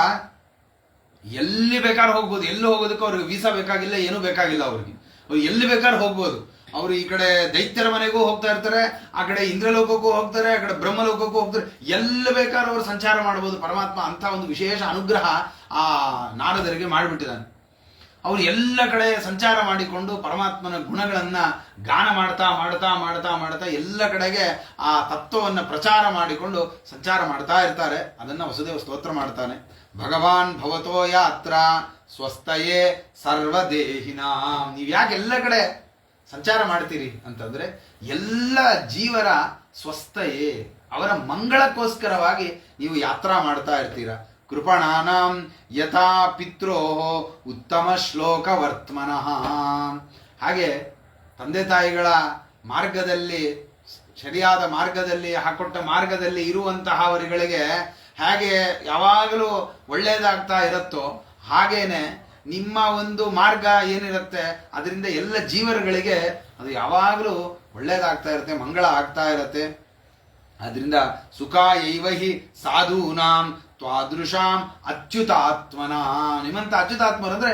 ಎಲ್ಲಿ ಬೇಕಾದ್ರೂ ಹೋಗ್ಬೋದು. ಎಲ್ಲಿ ಹೋಗೋದಕ್ಕೂ ಅವ್ರಿಗೆ ವೀಸಾ ಬೇಕಾಗಿಲ್ಲ, ಏನೂ ಬೇಕಾಗಿಲ್ಲ. ಅವ್ರಿಗೆ ಅವ್ರು ಎಲ್ಲಿ ಬೇಕಾದ್ರೂ ಹೋಗ್ಬೋದು. ಅವರು ಈ ಕಡೆ ದೈತ್ಯರ ಮನೆಗೂ ಹೋಗ್ತಾ ಇರ್ತಾರೆ, ಆ ಕಡೆ ಇಂದ್ರಲೋಕಕ್ಕೂ ಹೋಗ್ತಾರೆ, ಆ ಕಡೆ ಬ್ರಹ್ಮಲೋಕಕ್ಕೂ ಹೋಗ್ತಾರೆ. ಎಲ್ಲಿ ಬೇಕಾದ್ರೂ ಅವರು ಸಂಚಾರ ಮಾಡ್ಬೋದು. ಪರಮಾತ್ಮ ಅಂತ ಒಂದು ವಿಶೇಷ ಅನುಗ್ರಹ ಆ ನಾರದರಿಗೆ ಮಾಡಿಬಿಟ್ಟಿದ್ದಾನೆ. ಅವರು ಎಲ್ಲ ಕಡೆ ಸಂಚಾರ ಮಾಡಿಕೊಂಡು ಪರಮಾತ್ಮನ ಗುಣಗಳನ್ನ ಗಾನ ಮಾಡ್ತಾ ಮಾಡ್ತಾ ಮಾಡ್ತಾ ಮಾಡ್ತಾ ಎಲ್ಲ ಕಡೆಗೆ ಆ ತತ್ವವನ್ನು ಪ್ರಚಾರ ಮಾಡಿಕೊಂಡು ಸಂಚಾರ ಮಾಡ್ತಾ ಇರ್ತಾರೆ. ಅದನ್ನ ವಸುದೇವ ಸ್ತೋತ್ರ ಮಾಡ್ತಾನೆ. ಭಗವಾನ್ ಭವತೋ ಯಾತ್ರ ಸ್ವಸ್ಥಯೇ ಸರ್ವದೇಹಿನ. ನೀವು ಯಾಕೆ ಎಲ್ಲ ಕಡೆ ಸಂಚಾರ ಮಾಡ್ತೀರಿ ಅಂತಂದ್ರೆ ಎಲ್ಲ ಜೀವರ ಸ್ವಸ್ಥಯೇ, ಅವರ ಮಂಗಳಕ್ಕೋಸ್ಕರವಾಗಿ ನೀವು ಯಾತ್ರಾ ಮಾಡ್ತಾ ಇರ್ತೀರ. ಕೃಪಣಾನಾಂ ಯಥಾ ಪಿತ್ರೋ ಉತ್ತಮ ಶ್ಲೋಕ ವರ್ತಮನಃ. ಹಾಗೆ ತಂದೆ ತಾಯಿಗಳ ಮಾರ್ಗದಲ್ಲಿ, ಸರಿಯಾದ ಮಾರ್ಗದಲ್ಲಿ, ಹಾಕೊಟ್ಟ ಮಾರ್ಗದಲ್ಲಿ ಇರುವಂತಹವರುಗಳಿಗೆ ಹೇಗೆ ಯಾವಾಗಲೂ ಒಳ್ಳೆಯದಾಗ್ತಾ ಇರುತ್ತೋ ಹಾಗೇನೆ ನಿಮ್ಮ ಒಂದು ಮಾರ್ಗ ಏನಿರುತ್ತೆ ಅದರಿಂದ ಎಲ್ಲ ಜೀವರುಗಳಿಗೆ ಅದು ಯಾವಾಗಲೂ ಒಳ್ಳೆಯದಾಗ್ತಾ ಇರುತ್ತೆ, ಮಂಗಳ ಆಗ್ತಾ ಇರುತ್ತೆ. ಅದರಿಂದ ಸುಖ ಯೈವಹಿ ಸಾಧೂನಾಂ ತ್ವಾದೃಶಾಂ ಅಚ್ಯುತಾತ್ಮನ. ನಿಮ್ಮಂತ ಅಚ್ಯುತಾತ್ಮರು ಅಂದ್ರೆ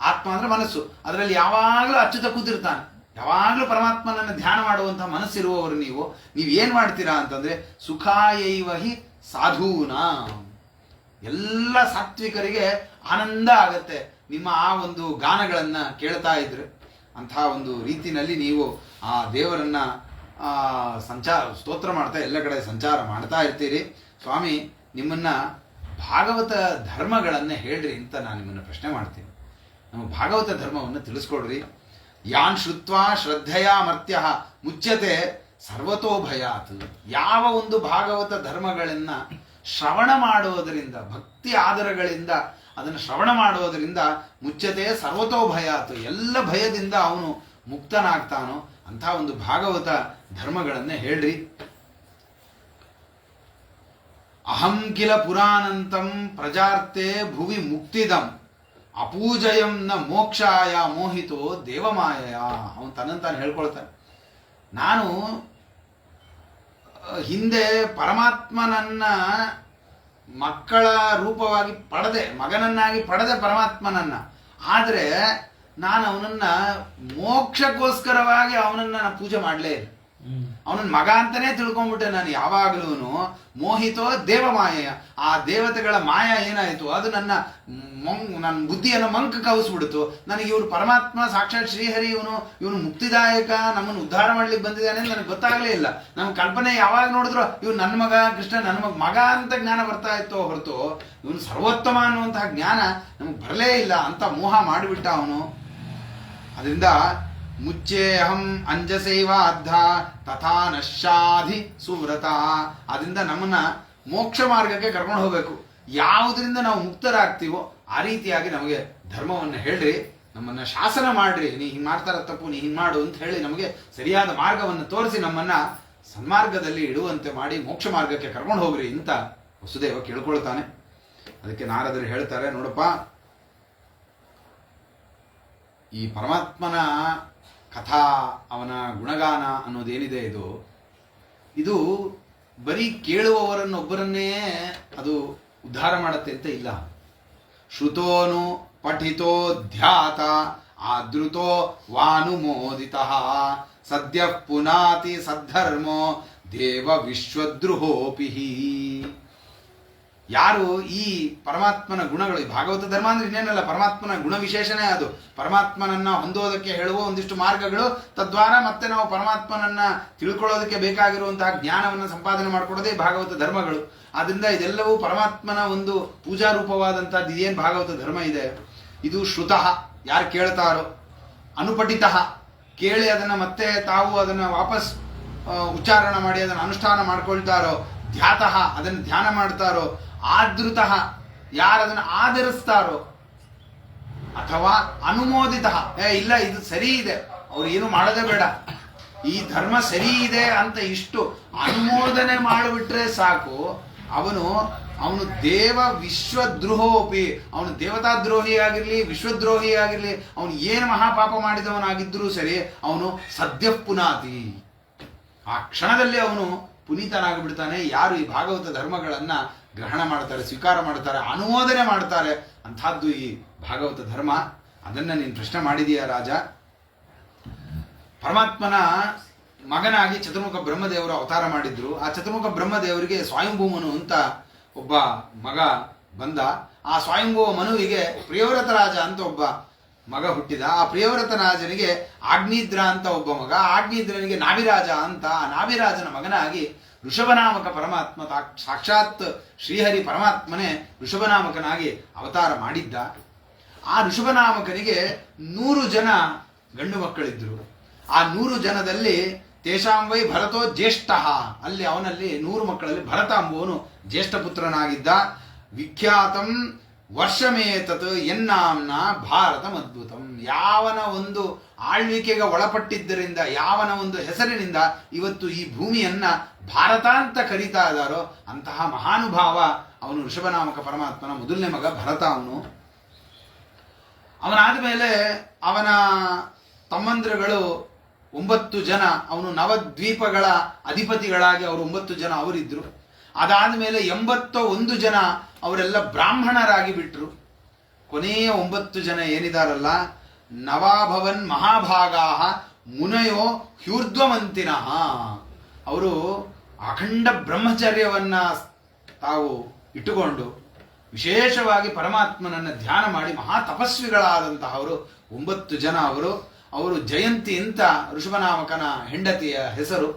ಆತ್ಮ ಅಂದ್ರೆ ಮನಸ್ಸು, ಅದರಲ್ಲಿ ಯಾವಾಗಲೂ ಅಚ್ಚುತ ಕೂತಿರ್ತಾನೆ, ಯಾವಾಗಲೂ ಪರಮಾತ್ಮನನ್ನು ಧ್ಯಾನ ಮಾಡುವಂತಹ ಮನಸ್ಸಿರುವವರು ನೀವು ಏನ್ ಮಾಡ್ತೀರಾ ಅಂತಂದ್ರೆ ಸುಖಾಯೈವ ಹಿ ಸಾಧೂನಾ, ಎಲ್ಲ ಸಾತ್ವಿಕರಿಗೆ ಆನಂದ ಆಗತ್ತೆ ನಿಮ್ಮ ಆ ಒಂದು ಗಾನಗಳನ್ನ ಕೇಳ್ತಾ ಇದ್ರೆ. ಅಂತಹ ಒಂದು ರೀತಿನಲ್ಲಿ ನೀವು ಆ ದೇವರನ್ನ ಸ್ತೋತ್ರ ಮಾಡ್ತಾ ಎಲ್ಲ ಕಡೆ ಸಂಚಾರ ಮಾಡ್ತಾ ಇರ್ತೀರಿ. ಸ್ವಾಮಿ, ನಿಮ್ಮನ್ನ ಭಾಗವತ ಧರ್ಮಗಳನ್ನ ಹೇಳ್ರಿ ಅಂತ ನಾನು ನಿಮ್ಮನ್ನ ಪ್ರಶ್ನೆ ಮಾಡ್ತೀನಿ. ನಮ್ಮ ಭಾಗವತ ಧರ್ಮವನ್ನು ತಿಳಿಸ್ಕೊಡ್ರಿ. ಯಾನ್ ಶ್ರುತ್ವಾ ಶ್ರದ್ಧೆಯ ಮರ್ತ್ಯ ಮುಚ್ಯತೆ ಸರ್ವತೋ ಭಯಾತ್. ಯಾವ ಒಂದು ಭಾಗವತ ಧರ್ಮಗಳನ್ನ ಶ್ರವಣ ಮಾಡುವುದರಿಂದ, ಭಕ್ತಿ ಆದರಗಳಿಂದ ಅದನ್ನು ಶ್ರವಣ ಮಾಡುವುದರಿಂದ ಮುಚ್ಯತೆ ಸರ್ವತೋ ಭಯಾತ್, ಎಲ್ಲ ಭಯದಿಂದ ಅವನು ಮುಕ್ತನಾಗ್ತಾನೋ ಅಂಥ ಒಂದು ಭಾಗವತ ಧರ್ಮಗಳನ್ನೇ ಹೇಳ್ರಿ. ಅಹಂ ಕಿಲ ಪುರಾಣಂತಂ ಪ್ರಜಾರ್ತೆ ಭುವಿ ಮುಕ್ತಿದಂ ಅಪೂಜಯಂ ನ ಮೋಕ್ಷಾಯ ಮೋಹಿತೋ ದೇವಮಾಯಯ. ಅವನು ತನ್ನಂತಾನು ಹೇಳ್ಕೊಳ್ತಾನೆ, ನಾನು ಹಿಂದೆ ಪರಮಾತ್ಮನನ್ನ ಮಕ್ಕಳ ರೂಪವಾಗಿ ಪಡೆದೆ, ಮಗನನ್ನಾಗಿ ಪಡೆದೆ ಪರಮಾತ್ಮನನ್ನ. ಆದರೆ ನಾನು ಅವನನ್ನ ಮೋಕ್ಷಕ್ಕೋಸ್ಕರವಾಗಿ ಅವನನ್ನ ನಾನು ಪೂಜೆ ಮಾಡಲೇ ಇಲ್ಲ. ಅವನನ್ನ ಮಗ ಅಂತಾನೆ ತಿಳ್ಕೊಂಡ್ಬಿಟ್ಟೆ ನಾನು ಯಾವಾಗಲೂ. ಮೋಹಿತೋ ದೇವಮಾಯೆಯ, ಆ ದೇವತೆಗಳ ಮಾಯ ಏನಾಯಿತು, ಅದು ನನ್ನ ಬುದ್ಧಿಯನ್ನು ಮಂಕ ಕವಿಸ್ಬಿಡ್ತು. ನನಗೆ ಇವರು ಪರಮಾತ್ಮ ಸಾಕ್ಷಾತ್ ಶ್ರೀಹರಿ, ಇವನು ಮುಕ್ತಿದಾಯಕ, ನಮ್ಮನ್ನು ಉದ್ಧಾರ ಮಾಡ್ಲಿಕ್ಕೆ ಬಂದಿದ್ದಾನೆ ಅಂತ ನನಗೆ ಗೊತ್ತಾಗಲೇ ಇಲ್ಲ. ನಮ್ಮ ಕಲ್ಪನೆ ಯಾವಾಗ ನೋಡಿದ್ರು ಇವ್ನು ನನ್ನ ಮಗ, ಕೃಷ್ಣ ನನ್ನ ಮಗ ಅಂತ ಜ್ಞಾನ ಬರ್ತಾ ಇತ್ತು ಹೊರತು ಇವನು ಸರ್ವೋತ್ತಮ ಅನ್ನುವಂತಹ ಜ್ಞಾನ ನಮಗೆ ಬರಲೇ ಇಲ್ಲ ಅಂತ ಮೋಹ ಮಾಡಿಬಿಟ್ಟ ಅವನು. ಅದರಿಂದ ಮುಚ್ಚೇಹಂ ಅಂಜಸೈವ ಅರ್ಧ ತಥಾ ನಶ್ಯಾಧಿ ಸುವ್ರತ. ಅದರಿಂದ ನಮ್ಮನ್ನ ಮೋಕ್ಷ ಮಾರ್ಗಕ್ಕೆ ಕರ್ಕೊಂಡು ಹೋಗ್ಬೇಕು. ಯಾವುದರಿಂದ ನಾವು ಮುಕ್ತರಾಗ್ತೀವೋ ಆ ರೀತಿಯಾಗಿ ನಮಗೆ ಧರ್ಮವನ್ನು ಹೇಳ್ರಿ, ನಮ್ಮನ್ನ ಶಾಸನ ಮಾಡ್ರಿ. ನೀ ಹಿಂಗ್ ಮಾಡ್ತಾರ ತಪ್ಪು, ನೀ ಹಿಂಗ್ ಮಾಡು ಅಂತ ಹೇಳಿ ನಮಗೆ ಸರಿಯಾದ ಮಾರ್ಗವನ್ನು ತೋರಿಸಿ ನಮ್ಮನ್ನ ಸನ್ಮಾರ್ಗದಲ್ಲಿ ಇಡುವಂತೆ ಮಾಡಿ ಮೋಕ್ಷ ಮಾರ್ಗಕ್ಕೆ ಕರ್ಕೊಂಡು ಹೋಗ್ರಿ ಅಂತ ವಸುದೇವ ಕೇಳ್ಕೊಳ್ತಾನೆ. ಅದಕ್ಕೆ ನಾರದರು ಹೇಳ್ತಾರೆ, ನೋಡಪ್ಪ, ಈ ಪರಮಾತ್ಮನ ಕಥಾ, ಅವನ ಗುಣಗಾನ ಅನ್ನೋದೇನಿದೆ ಇದು ಬರೀ ಕೇಳುವವರನ್ನೊಬ್ಬರನ್ನೇ ಅದು ಉದ್ಧಾರ ಮಾಡತ್ತೆ ಅಂತ ಇಲ್ಲ. ಶ್ರುತೋನು ಪಠಿತೋ ಧ್ಯಾತ ಆದೃತೋ ವಾನುಮೋದಿತ ಸದ್ಯ ಪುನಾತಿ ಸದ್ಧರ್ಮೋ ದೇವ ವಿಶ್ವದ್ರುಹೋಪಿ. ಯಾರು ಈ ಪರಮಾತ್ಮನ ಗುಣಗಳು, ಈ ಭಾಗವತ ಧರ್ಮ ಅಂದ್ರೆ ಇನ್ನೇನಲ್ಲ, ಪರಮಾತ್ಮನ ಗುಣ ವಿಶೇಷಣೆ ಅದು. ಪರಮಾತ್ಮನನ್ನ ಹೊಂದೋದಕ್ಕೆ ಹೇಳುವ ಒಂದಿಷ್ಟು ಮಾರ್ಗಗಳು, ತದ್ವಾರ ಮತ್ತೆ ನಾವು ಪರಮಾತ್ಮನನ್ನ ತಿಳ್ಕೊಳ್ಳೋದಕ್ಕೆ ಬೇಕಾಗಿರುವಂತಹ ಜ್ಞಾನವನ್ನು ಸಂಪಾದನೆ ಮಾಡಿಕೊಡೋದೇ ಭಾಗವತ ಧರ್ಮಗಳು. ಆದ್ರಿಂದ ಇದೆಲ್ಲವೂ ಪರಮಾತ್ಮನ ಒಂದು ಪೂಜಾ ರೂಪವಾದಂತಹದ್ದು. ಇದೇನು ಭಾಗವತ ಧರ್ಮ ಇದೆ, ಇದು ಶ್ರುತಃ, ಯಾರು ಕೇಳ್ತಾರೋ, ಅನುಪಠಿತಃ, ಕೇಳಿ ಅದನ್ನ ಮತ್ತೆ ತಾವು ಅದನ್ನ ವಾಪಸ್ ಉಚ್ಚಾರಣ ಮಾಡಿ ಅದನ್ನು ಅನುಷ್ಠಾನ ಮಾಡ್ಕೊಳ್ತಾರೋ, ಧ್ಯಾತಃ, ಅದನ್ನು ಧ್ಯಾನ ಮಾಡ್ತಾರೋ, ಆದೃತಃ, ಯಾರು ಅದನ್ನು ಆಧರಿಸ್ತಾರೋ, ಅಥವಾ ಅನುಮೋದಿತ, ಇಲ್ಲ ಇದು ಸರಿ ಇದೆ, ಅವ್ರು ಏನು ಮಾಡೋದೇ ಬೇಡ, ಈ ಧರ್ಮ ಸರಿ ಇದೆ ಅಂತ ಇಷ್ಟು ಅನುಮೋದನೆ ಮಾಡಿಬಿಟ್ರೆ ಸಾಕು, ಅವನು ದೇವ ವಿಶ್ವದ್ರೋಹೋಪಿ, ಅವನು ದೇವತಾ ದ್ರೋಹಿ ಆಗಿರ್ಲಿ, ವಿಶ್ವದ್ರೋಹಿ ಆಗಿರ್ಲಿ, ಅವನು ಏನು ಮಹಾಪಾಪ ಮಾಡಿದವನಾಗಿದ್ರೂ ಸರಿ, ಅವನು ಸದ್ಯ ಪುನಾತಿ, ಆ ಕ್ಷಣದಲ್ಲಿ ಅವನು ಪುನೀತನಾಗಿಬಿಡ್ತಾನೆ. ಯಾರು ಈ ಭಾಗವತ ಧರ್ಮಗಳನ್ನ ಗ್ರಹಣ ಮಾಡ್ತಾರೆ, ಸ್ವೀಕಾರ ಮಾಡ್ತಾರೆ, ಅನುಮೋದನೆ ಮಾಡ್ತಾರೆ, ಅಂಥದ್ದು ಈ ಭಾಗವತ ಧರ್ಮ. ಅದನ್ನ ನೀನು ಪ್ರಶ್ನೆ ಮಾಡಿದೀಯ ರಾಜ. ಪರಮಾತ್ಮನ ಮಗನಾಗಿ ಚತುರ್ಮುಖ ಬ್ರಹ್ಮದೇವರು ಅವತಾರ ಮಾಡಿದ್ರು. ಆ ಚತುರ್ಮುಖ ಬ್ರಹ್ಮದೇವರಿಗೆ ಸ್ವಯಂಭೂಮನು ಅಂತ ಒಬ್ಬ ಮಗ ಬಂದ. ಆ ಸ್ವಯಂಭೂವ ಮನುವಿಗೆ ಪ್ರಿಯವ್ರತ ರಾಜ ಅಂತ ಒಬ್ಬ ಮಗ ಹುಟ್ಟಿದ. ಆ ಪ್ರಿಯವ್ರತ ರಾಜನಿಗೆ ಆಗ್ನಿದ್ರ ಅಂತ ಒಬ್ಬ ಮಗ, ಆಗ್ನಿದ್ರನಿಗೆ ನಾಭಿರಾಜ ಅಂತ. ಆ ನಾಭಿರಾಜನ ಮಗನಾಗಿ ಋಷಭನಾಮಕ ಪರಮಾತ್ಮ, ಸಾಕ್ಷಾತ್ ಶ್ರೀಹರಿ ಪರಮಾತ್ಮನೇ ಋಷಭನಾಮಕನಾಗಿ ಅವತಾರ ಮಾಡಿದ್ದ. ಆ ಋಷಭನಾಮಕನಿಗೆ 100 ಜನ ಗಂಡು ಮಕ್ಕಳಿದ್ರು. ಆ 100 ಜನದಲ್ಲಿ ತೇಷಾಂವೈ ಭರತೋ ಜ್ಯೇಷ್ಠ, ಅಲ್ಲಿ ಅವನಲ್ಲಿ 100 ಮಕ್ಕಳಲ್ಲಿ ಭರತ ಎಂಬುವನು ಜ್ಯೇಷ್ಠ ಪುತ್ರನಾಗಿದ್ದ. ವಿಖ್ಯಾತಂ ವರ್ಷಮೇತತ್ ಎನ್ನಾಂನ ಭಾರತಂ ಅದ್ಭುತಂ. ಯಾವನ ಒಂದು ಆಳ್ವಿಕೆಗೆ ಒಳಪಟ್ಟಿದ್ದರಿಂದ, ಯಾವನ ಒಂದು ಹೆಸರಿನಿಂದ ಇವತ್ತು ಈ ಭೂಮಿಯನ್ನ ಭಾರತ ಅಂತ ಕರೀತಾ ಇದ್ದಾರೋ ಅಂತಹ ಮಹಾನುಭಾವ ಅವನು ಋಷಭನಾಮಕ ಪರಮಾತ್ಮನ ಮೊದಲನೇ ಮಗ ಭರತ. ಅವನಾದ ಮೇಲೆ ಅವನ ತಮ್ಮಂದ್ರಗಳು 9 ಜನ, ಅವನು ನವದ್ವೀಪಗಳ ಅಧಿಪತಿಗಳಾಗಿ ಅವರು 9 ಜನ ಅವರಿದ್ರು. ಅದಾದ ಮೇಲೆ 81 ಜನ ಅವರೆಲ್ಲ ಬ್ರಾಹ್ಮಣರಾಗಿ ಬಿಟ್ರು. ಕೊನೆಯ 9 ಜನ ಏನಿದಾರಲ್ಲ, ನವಾಭವನ್ ಮಹಾಭಾಗಾಹ ಮುನಯೋ ಹ್ಯೂರ್ಧ್ವಮಂತಿನಃ, ಅವರು ಅಖಂಡ ಬ್ರಹ್ಮಚರ್ಯವನ್ನ ತಾವು ಇಟ್ಟುಕೊಂಡು ವಿಶೇಷವಾಗಿ ಪರಮಾತ್ಮನನ್ನ ಧ್ಯಾನ ಮಾಡಿ ಮಹಾ ತಪಸ್ವಿಗಳಾದಂತಹವರು 9 ಜನ. ಅವರು ಜಯಂತಿ ಅಂತ ಋಷಭನಾಮಕನ ಹೆಂಡತಿಯ ಹೆಸರು.